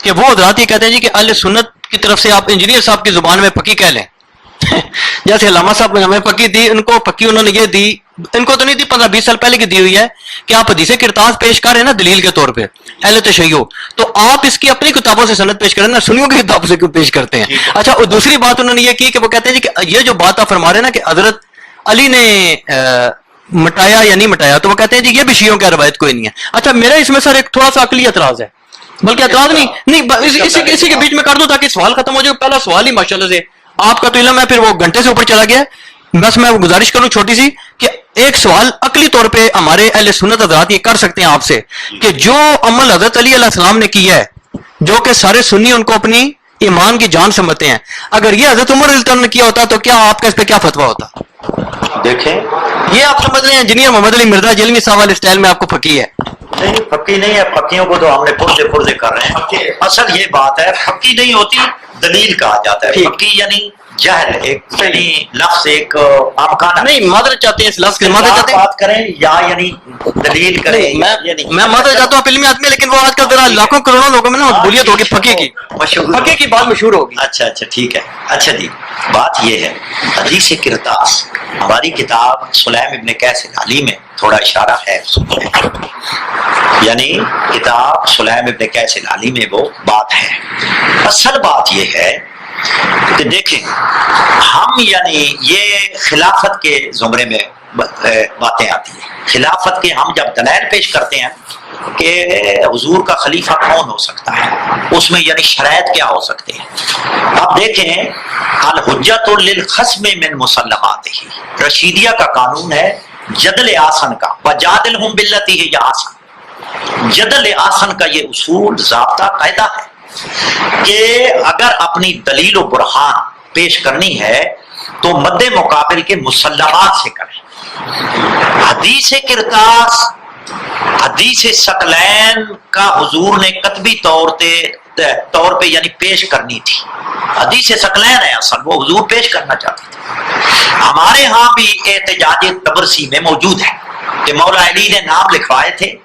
کہ وہ حضرات یہ کہتے ہیں جی کہ اہل سنت کی طرف سے آپ انجینئر صاحب کی زبان میں پکی کہہ لیں. جیسے علامہ صاحب نے ہمیں پکی دی, ان کو پکی انہوں نے یہ دی, ان کو تو نہیں دی, 15-20 سال پہلے کی دی ہوئی ہے کہ آپ حدیث کرتاس پیش کر رہے ہیں نا دلیل کے طور پہ اہل تشیع, تو آپ اس کی اپنی کتابوں سے سند پیش کریں نا, سنیوں کی کتابوں سے کیوں پیش کرتے ہیں؟ اچھا, اور دوسری بات انہوں نے یہ کی کہ وہ کہتے ہیں جی کہ یہ جو بات آپ فرما رہے ہیں نا کہ حضرت علی نے مٹایا یا نہیں مٹایا, تو وہ کہتے ہیں جی یہ بھی شیعوں کی روایت کوئی نہیں ہے. اچھا, میرا اس میں سر ایک تھوڑا سا عقلی اعتراض ہے, بلکہ اعتراض نہیں اسی کے بیچ میں کر دوں تاکہ سوال ختم ہو جائے. پہلا سوال ہی ماشاءاللہ سے آپ کا تو علم ہے, پھر وہ گھنٹے سے اوپر چلا گیا. بس میں گزارش کروں چھوٹی سی کہ ایک سوال عقلی طور پہ ہمارے اہل سنت حضرات یہ کر سکتے ہیں آپ سے کہ جو عمل حضرت علی علیہ السلام نے کیا ہے، جو کہ سارے سنی ان کو اپنی ایمان کی جان سمجھتے ہیں، اگر یہ حضرت عمر رضی اللہ عنہ نے کیا ہوتا تو کیا آپ کا اس پہ کیا فتویٰ ہوتا؟ دیکھیں، یہ آپ سمجھ رہے ہیں انجینئر محمد علی مرزا جلمی صاحب والے اسٹائل میں آپ کو پھکی ہے؟ نہیں پکی نہیں ہے، پکیوں کو تو ہم نے پرزے کر رہے ہیں. اصل یہ بات ہے، پکی نہیں ہوتی دلیل کہا جاتا ہے. پکی یعنی جہل، ایک یعنی لفظ ایک امکان نہیں معذرت چاہتے ہیں اس لفظ کے معذرت چاہتے ہیں، بات کریں یا یعنی دلیل کریں. میں معذرت چاہتا ہوں فلمی آدمی، لیکن وہ آج کل ذرا لاکھوں کروڑوں لوگوں میں نا مقبولیت ہوگی پھکی کی، پھکی کی بات مشہور ہوگی. اچھا ٹھیک ہے. اچھا جی، بات یہ ہے حدیث کرتاس ہماری کتاب سلیم ابن قیس علی میں تھوڑا اشارہ ہے اس میں، یعنی کتاب سلیم ابن قیس علی میں وہ بات ہے. اصل بات یہ ہے کہ دیکھیں، ہم یعنی یہ خلافت کے زمرے میں باتیں آتی ہیں. خلافت کے ہم جب دلائل پیش کرتے ہیں کہ حضور کا خلیفہ کون ہو سکتا ہے، اس میں یعنی شرائط کیا ہو سکتے ہیں. اب دیکھیں، الحجت للخصم من مسلماتہ، رشیدیہ کا قانون ہے جدل آسن کا، وجادلہم باللتی ہی آسن. جدل آسن کا یہ اصول ضابطہ قاعدہ ہے کہ اگر اپنی دلیل و برہان پیش کرنی ہے تو مد مقابل کے مسلمات سے کریں. حدیث کرتاس، حدیث ثقلین کا حضور نے کتبی طور پہ یعنی پیش کرنی تھی. حدیث ثقلین ہے اصل، وہ حضور پیش کرنا چاہتے تھے. ہمارے ہاں بھی احتجاج تبرسی میں موجود ہے کہ مولا علی نے نام لکھوائے تھے،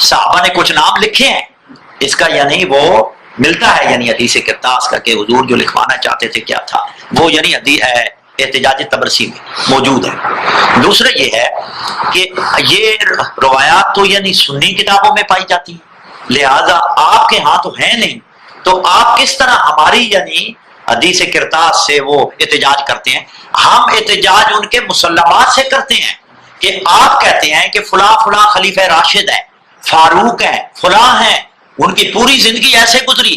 صحابہ نے کچھ نام لکھے ہیں، اس کا یعنی وہ ملتا ہے یعنی حدیث کرتاس کا کہ حضور جو لکھوانا چاہتے تھے کیا تھا، وہ یعنی احتجاج تبرسی میں موجود ہے. دوسرا یہ ہے کہ یہ روایات تو یعنی سنی کتابوں میں پائی جاتی ہیں، لہذا آپ کے ہاں تو ہیں نہیں، تو آپ کس طرح ہماری یعنی حدیث کرتاس سے وہ احتجاج کرتے ہیں؟ ہم احتجاج ان کے مسلمات سے کرتے ہیں کہ آپ کہتے ہیں کہ فلاں فلاں خلیفہ راشد ہیں، فاروق ہیں، فلاں ہیں، ان کی پوری زندگی ایسے گزری،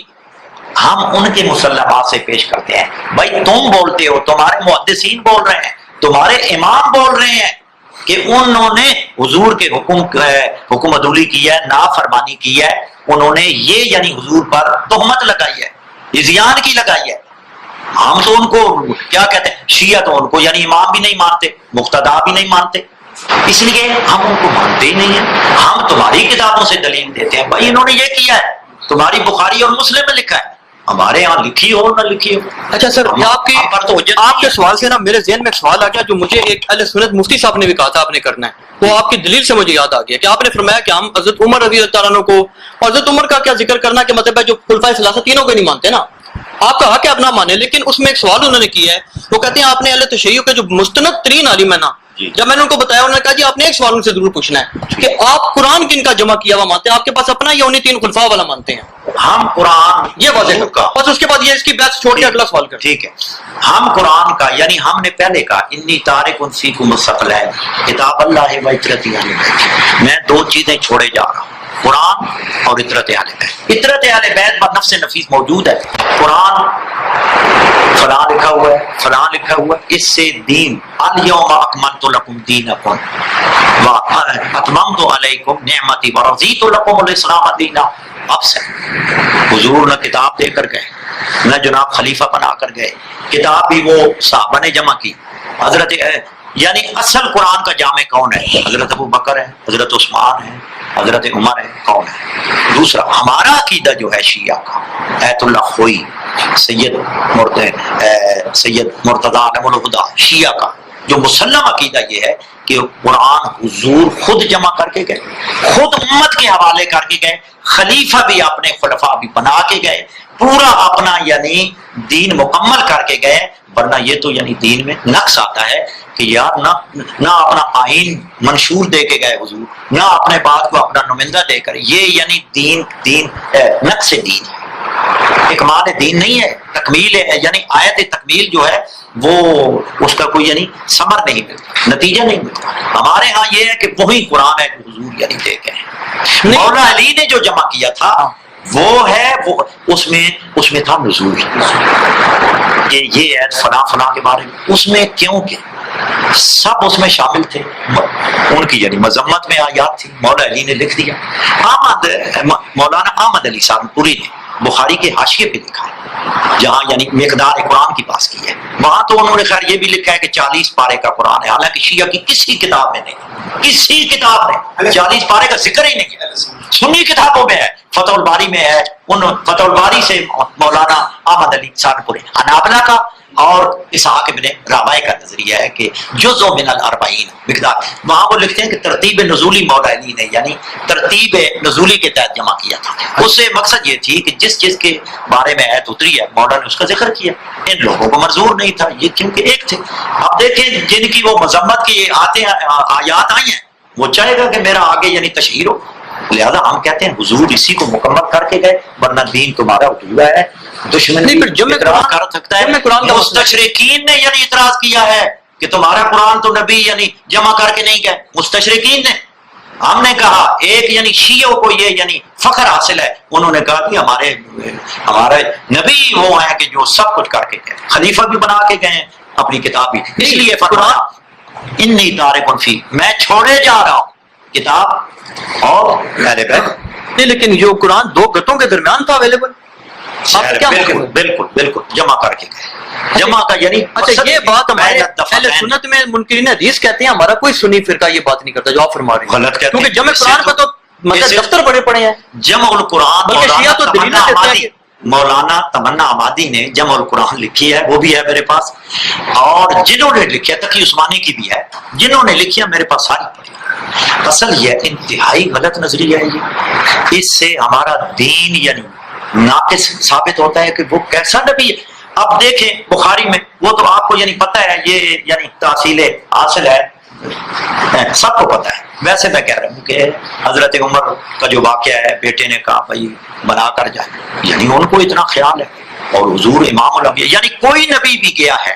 ہم ان کے مسلمات سے پیش کرتے ہیں. بھائی تم بولتے ہو، تمہارے محدثین بول رہے ہیں، تمہارے امام بول رہے ہیں کہ انہوں نے حضور کے حکم عدولی کی ہے، نافرمانی کی ہے، انہوں نے یہ یعنی حضور پر تہمت لگائی ہے، اذیان کی لگائی ہے. ہم تو ان کو کیا کہتے ہیں، شیعہ تو ان کو یعنی امام بھی نہیں مانتے، مقتدا بھی نہیں مانتے، اس لیے ہم ان کو مانتے ہی نہیں ہیں. ہم تمہاری کتابوں سے دلیل دیتے ہیں، بھائی انہوں نے یہ کیا ہے، تمہاری بخاری اور مسلم میں لکھا ہے، ہمارے ہاں لکھی ہو نہ لکھی ہو. اچھا سر، آپ کے سوال سے نا میرے ذہن میں ایک سوال آ گیا جو مجھے ایک اہل سنت مفتی صاحب نے بھی کہا تھا آپ نے کرنا ہے، وہ آپ کی دلیل سے مجھے یاد آ گیا کہ آپ نے فرمایا کہ ہم حضرت عمر رضی اللہ عنہ کو، اور حضرت عمر کا کیا ذکر کرنا کہ مطلب ہے جو خلفائے ثلاثہ تینوں کو نہیں مانتے نا، آپ کا حق ہے اپنا مانے، لیکن اس میں ایک سوال انہوں نے کیا ہے، وہ کہتے ہیں آپ نے اہل تشیع کے جو مستند ترین عالم ہے نا، جب میں نے ان کو بتایا انہوں نے کہا جی آپ نے ایک سوال ان سے ضرور پوچھنا ہے کہ آپ قرآن کن کا جمع کیا ہوا مانتے ہیں، آپ کے پاس اپنا یا انہیں تین خلفاء والا مانتے ہیں؟ ہم قرآن یہ واضح کا، بس اس کے بعد یہ اس کی بحث چھوڑ کے اگلا سوال کریں. ٹھیک ہے. ہم قرآن کا یعنی ہم نے پہلے کہا انی تارک فیکم الثقلین، کتاب اللہ و اطرت اہل بیت، میں دو چیزیں چھوڑے جا رہا ہوں، قرآن اور اطرت اہل بیت. اطرت اہل بیت پر نفس نفیس موجود ہے، قرآن فلاں لکھا ہوا ہے، فلاں لکھا ہوا ہے، اس سے دین الیوم اکملت لکم دینکم واتممت علیکم نعمتی ورضیت لکم الاسلام دینا. اب سے حضور نہ کتاب دے کر گئے، نہ جناب خلیفہ بنا کر گئے، کتاب بھی وہ صحابہ نے جمع کی. حضرت یعنی اصل قرآن کا جامع کون ہے؟ حضرت ابو بکر ہے، حضرت عثمان ہے، حضرت عمر ہے. کون ہے؟ دوسرا ہمارا عقیدہ جو ہے شیعہ کا، ایت اللہ خوئی، سید مرتضی علم الہدا، شیعہ کا جو مسلم عقیدہ یہ ہے کہ قرآن حضور خود جمع کر کے گئے، خود امت کے حوالے کر کے گئے، خلیفہ بھی اپنے خلفاء بھی بنا کے گئے، پورا اپنا یعنی دین مکمل کر کے گئے. ورنہ یہ تو یعنی دین میں نقص آتا ہے کہ یار نہ اپنا آئین منشور دے کے گئے حضور، نہ اپنے بات کو اپنا نمائندہ دے کر، یہ یعنی دین نقص دین ہے، اکمال دین نہیں ہے، تکمیل ہے. یعنی آیت تکمیل جو ہے وہ اس کا کوئی یعنی ثمر نہیں ملتا، نتیجہ نہیں ملتا. ہمارے ہاں یہ ہے کہ وہی قرآن ہے حضور یعنی دے گئے. مولا علی نے جو جمع کیا تھا وہ ہے، وہ اس میں تھا نزول کہ یہ ہے فلاں فلاں کے بارے میں، اس میں کیوں کہ سب اس میں شامل تھے، ان کی یعنی مذمت میں آیات تھی، مولا علی نے لکھ دیا۔ مولانا احمد علی سہارنپوری نے بخاری کے حاشیے پہ لکھا ہے، جہاں یعنی مقدار قرآن کی بات کی ہے، وہاں تو انہوں نے خیر یہ بھی لکھا ہے کہ 40 پارے کا قرآن ہے، حالانکہ شیعہ کی کسی کتاب میں نہیں، کسی کتاب میں 40 پارے کا ذکر ہی نہیں ہے، سنی کتابوں میں ہے، فتح الباری میں ہے، ان فتح الباری سے مولانا احمد علی سہارنپوری حنابلہ کا اور اسحاق ابن راہویہ کا نظریہ ہے کہ جزء من الاربعین مقدار، وہاں وہ لکھتے ہیں کہ ترتیب نزولی مولا علی نے یعنی ترتیب نزولی کے تحت جمع کیا تھا، اس سے مقصد یہ تھی کہ جس چیز کے بارے میں آیت اتری ہے مولا نے اس کا ذکر کیا، ان لوگوں کو منظور نہیں تھا یہ کیونکہ ایک تھے۔ اب دیکھیں جن کی وہ مذمت کی آیات آئی ہیں وہ چاہے گا کہ میرا آگے یعنی تشہیر ہو، لہذا ہم کہتے ہیں حضور اسی کو مکمل کر کے گئے، ورنہ دین تمہارا ادھورا ہے۔ دشمن نہیں، پھر جب میں اعتراض کر سکتا ہے، مستشرقین نے یعنی اعتراض کیا ہے کہ تمہارا قرآن تو نبی یعنی جمع کر کے نہیں گئے، مستشرقین نے۔ ہم نے کہا ایک یعنی شیعوں کو یہ یعنی فخر حاصل ہے، انہوں نے کہا کہ ہمارے نبی وہ ہیں کہ جو سب کچھ کر کے گئے، خلیفہ بھی بنا کے گئے اپنی کتاب بھی، اس لیے فرمایا انی تارک فی، میں چھوڑے جا رہا ہوں کتاب اور میرے بیت۔ نہیں لیکن جو قرآن دو گتوں کے درمیان تھا اویلیبل، بالکل بالکل بالکل جمع کر کے گئے، جمع کا یعنی اچھا یہ بات ہمارے اہل سنت میں منکرین حدیث کہتے ہیں، ہمارا کوئی سنی فرقہ یہ بات نہیں کرتا جو آپ فرما رہے ہیں، غلط کہتے ہیں، کیونکہ جمع قرآن کا تو مطلب دفتر بڑے پڑے ہیں، جمع القرآن بلکہ مولانا تمنا عمادی نے جمع القرآن لکھی ہے، وہ بھی ہے میرے پاس، اور جنہوں نے لکھی ہے تقی عثمانی کی بھی ہے، جنہوں نے لکھی ہے میرے پاس ساری پڑھی۔ اصل یہ انتہائی غلط نظریہ ہے یہ، اس سے ہمارا دین یعنی ناقص ثابت ہوتا ہے کہ وہ کیسا نبی ہے۔ اب دیکھیں بخاری میں وہ تو آپ کو یعنی پتہ ہے، یہ یعنی تحصیل حاصل ہے، سب کو پتہ ہے۔ ویسے میں کہہ رہا ہوں کہ حضرت عمر کا جو واقعہ ہے، بیٹے نے کہا بھائی بنا کر جائے، یعنی ان کو اتنا خیال ہے، اور حضور امام الانبیاء یعنی کوئی نبی بھی گیا ہے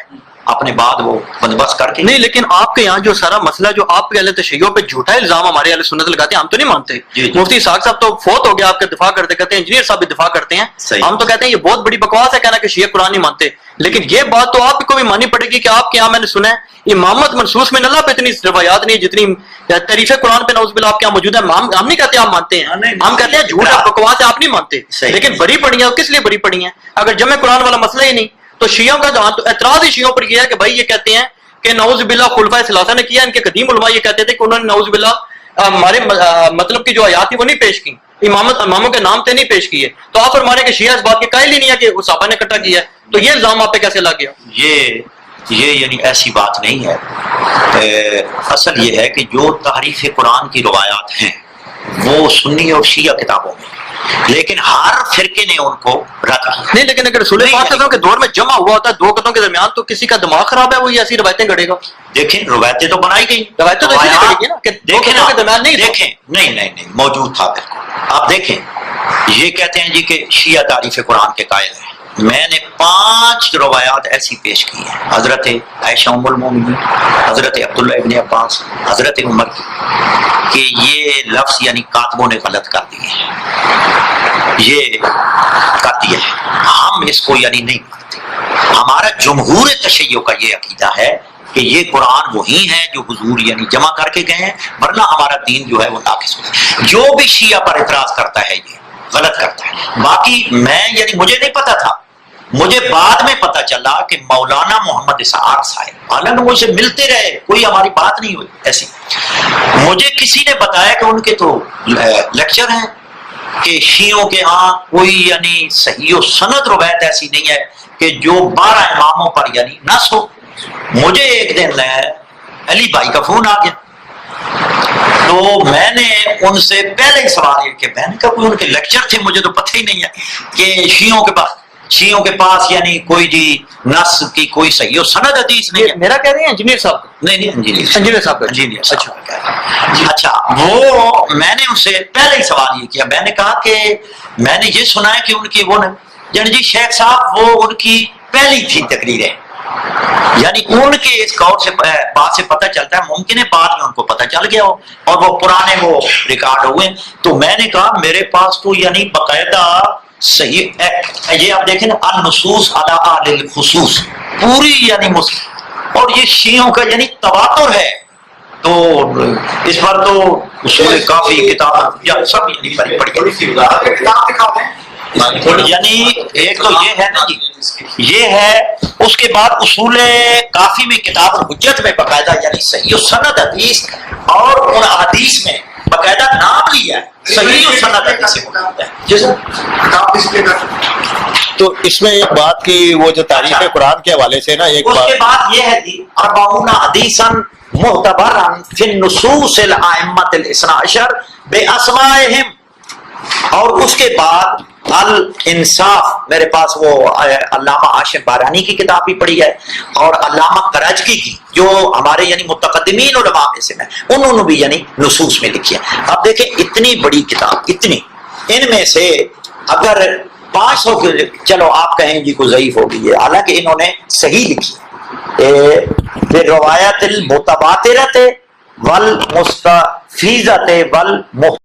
اپنے بعد وہ بندوبست کر کے۔ نہیں لیکن آپ کے یہاں جو سارا مسئلہ جو آپ کے اہل تشیع پہ جھوٹا الزام ہمارے اہل سنت لگاتے ہیں، ہم تو نہیں مانتے۔ مفتی اسحاق صاحب تو فوت ہو گیا، آپ کا دفاع کرتے کہتے ہیں، انجینئر صاحب بھی دفاع کرتے ہیں، ہم تو کہتے ہیں یہ بہت بڑی بکواس ہے کہنا کہ شیعہ قرآن نہیں مانتے، لیکن یہ بات تو آپ کو بھی ماننی پڑے گی کہ آپ کے یہاں میں نے سنا ہے امامت منصوص میں اللہ پہ اتنی روایات نہیں جتنی تعریف قرآن پہ نعوذ باللہ آپ کے یہاں موجود ہے۔ ہم نہیں کہتے آپ مانتے ہیں، ہم کہتے ہیں جھوٹ ہے، بکواس ہے، آپ نہیں مانتے، لیکن بڑی پڑی ہیں، کس لیے بڑی پڑی ہیں؟ اگر جمع قرآن والا مسئلہ ہی نہیں تو شیعوں کا اعتراض ہی شیعوں پر یہ ہے کہ بھائی یہ کہتے ہیں کہ نعوذ باللہ خلفائے ثلاثہ نے کیا، ان کے قدیم علماء یہ کہتے تھے کہ انہوں نے نعوذ باللہ ہمارے مطلب کی جو آیات تھی وہ نہیں پیش کی، اماموں کے نام تھے نہیں پیش کیے، تو آپ فرمانے کہ شیعہ اس بات کے قائل ہی نہیں ہے کہ وہ صحابہ نے اکٹھا کیا ہے، تو یہ الزام آپ پہ کیسے لگ گیا؟ یہ یعنی ایسی بات نہیں ہے، اصل یہ ہے کہ جو تحریف قرآن کی روایات ہیں وہ سنی اور شیعہ کتابوں میں، لیکن ہر فرقے نے ان کو رد کیا۔ نہیں لیکن اگر رسول پاک صلی اللہ علیہ وسلم کے دور میں جمع ہوا ہوتا ہے دو قطعوں کے درمیان تو کسی کا دماغ خراب ہے وہ یہ ایسی روایتیں گھڑے گا؟ دیکھیں روایتیں تو بنائی گئی، روایتیں تو ایسی گھڑی گئی نا کہ دو قطعوں کے درمیان نہیں، دیکھیں نہیں موجود تھا بالکل۔ آپ دیکھیں یہ کہتے ہیں جی کہ شیعہ تعریف قرآن کے قائل ہیں، میں نے 5 روایات ایسی پیش کی ہیں، حضرت عائشہ ام المومنین، حضرت عبداللہ ابن عباس، حضرت عمر کی، کہ یہ لفظ یعنی کاتبوں نے غلط کر دیے ہیں، یہ کر دیا ہے، ہم اس کو یعنی نہیں مانتے۔ ہمارا جمہور تشیع کا یہ عقیدہ ہے کہ یہ قرآن وہی ہے جو حضور یعنی جمع کر کے گئے ہیں، ورنہ ہمارا دین جو ہے وہ ناقص ہوتا ہے۔ جو بھی شیعہ پر اعتراض کرتا ہے یہ غلط کرتا ہے۔ باقی میں یعنی مجھے نہیں پتا تھا، مجھے بعد میں پتا چلا کہ مولانا محمد اسحاق صاحب حالانکہ مجھ سے ملتے رہے، کوئی ہماری بات نہیں ہوئی ایسی، مجھے کسی نے بتایا کہ ان کے تو لیکچر ہیں کہ شیعوں کے ہاں کوئی یعنی صحیح و سند روایت ایسی نہیں ہے کہ جو 12 اماموں پر یعنی نص ہو۔ مجھے ایک دن علی بھائی کا فون آ گیا، تو میں نے ان سے پہلے ہی سوال یہ کہ میں نے کہا کوئی ان کے لیکچر تھے، مجھے تو پتہ ہی نہیں ہے کہ شیعوں کے پاس یعنی کوئی جی نص کی کوئی صحیح و سند حدیث نہیں ہے۔ میرا کہہ رہے ہیں انجینئر صاحب؟ نہیں انجینئر صاحب۔ اچھا وہ میں نے ان سے پہلے ہی سوال یہ کیا، میں نے کہا کہ میں نے یہ سنا ہے کہ ان کی وہ یعنی جی شیخ صاحب وہ ان کی پہلی تھی تقریریں، یعنی ان کے اس قول سے بات سے پتہ چلتا ہے، ممکن ہے بعد میں ان کو پتہ چل گیا ہو اور وہ پرانے وہ ریکارڈ ہوئے۔ تو میں نے کہا میرے پاس تو یعنی باقاعدہ صحیح یہ آپ دیکھیں نا النصوص علی اہل الخصوص پوری یعنی اور یہ شیعوں کا یعنی تواتر ہے، تو اس پر تو اصول کافی کتاب یا سب یعنی پڑھی، یعنی ایک تو یہ ہے نا جی، یہ ہے، اس کے بعد اصول کافی میں کتاب الحجت میں باقاعدہ یعنی صحیح سند حدیث اور ان حدیث میں باقاعدہ نام لیا ہے، صحیح سند حدیث سے۔ تو اس میں ایک بات کی وہ جو تاریخ قرآن کے حوالے سے نا ایک اس بات، کے بعد یہ ہے جی 40 حدیثا معتبرا فی النصوص الائمۃ الاثنا عشر باسمائہم، اور اس کے بعد الانصاف، میرے پاس وہ علامہ ہاشم بارانی کی کتاب بھی پڑھی ہے اور علامہ کرجگی کی جو ہمارے یعنی متقدمین علماء میں سے ہیں، انہوں نے بھی یعنی نصوص میں لکھی ہے۔ اب دیکھیں اتنی بڑی کتاب، اتنی، ان میں سے اگر 500 کی چلو آپ کہیں جی کو ضعیف ہو گئی ہے، حالانکہ انہوں نے صحیح لکھی روایت المتواترۃ والمستفیضۃ والمختلفۃ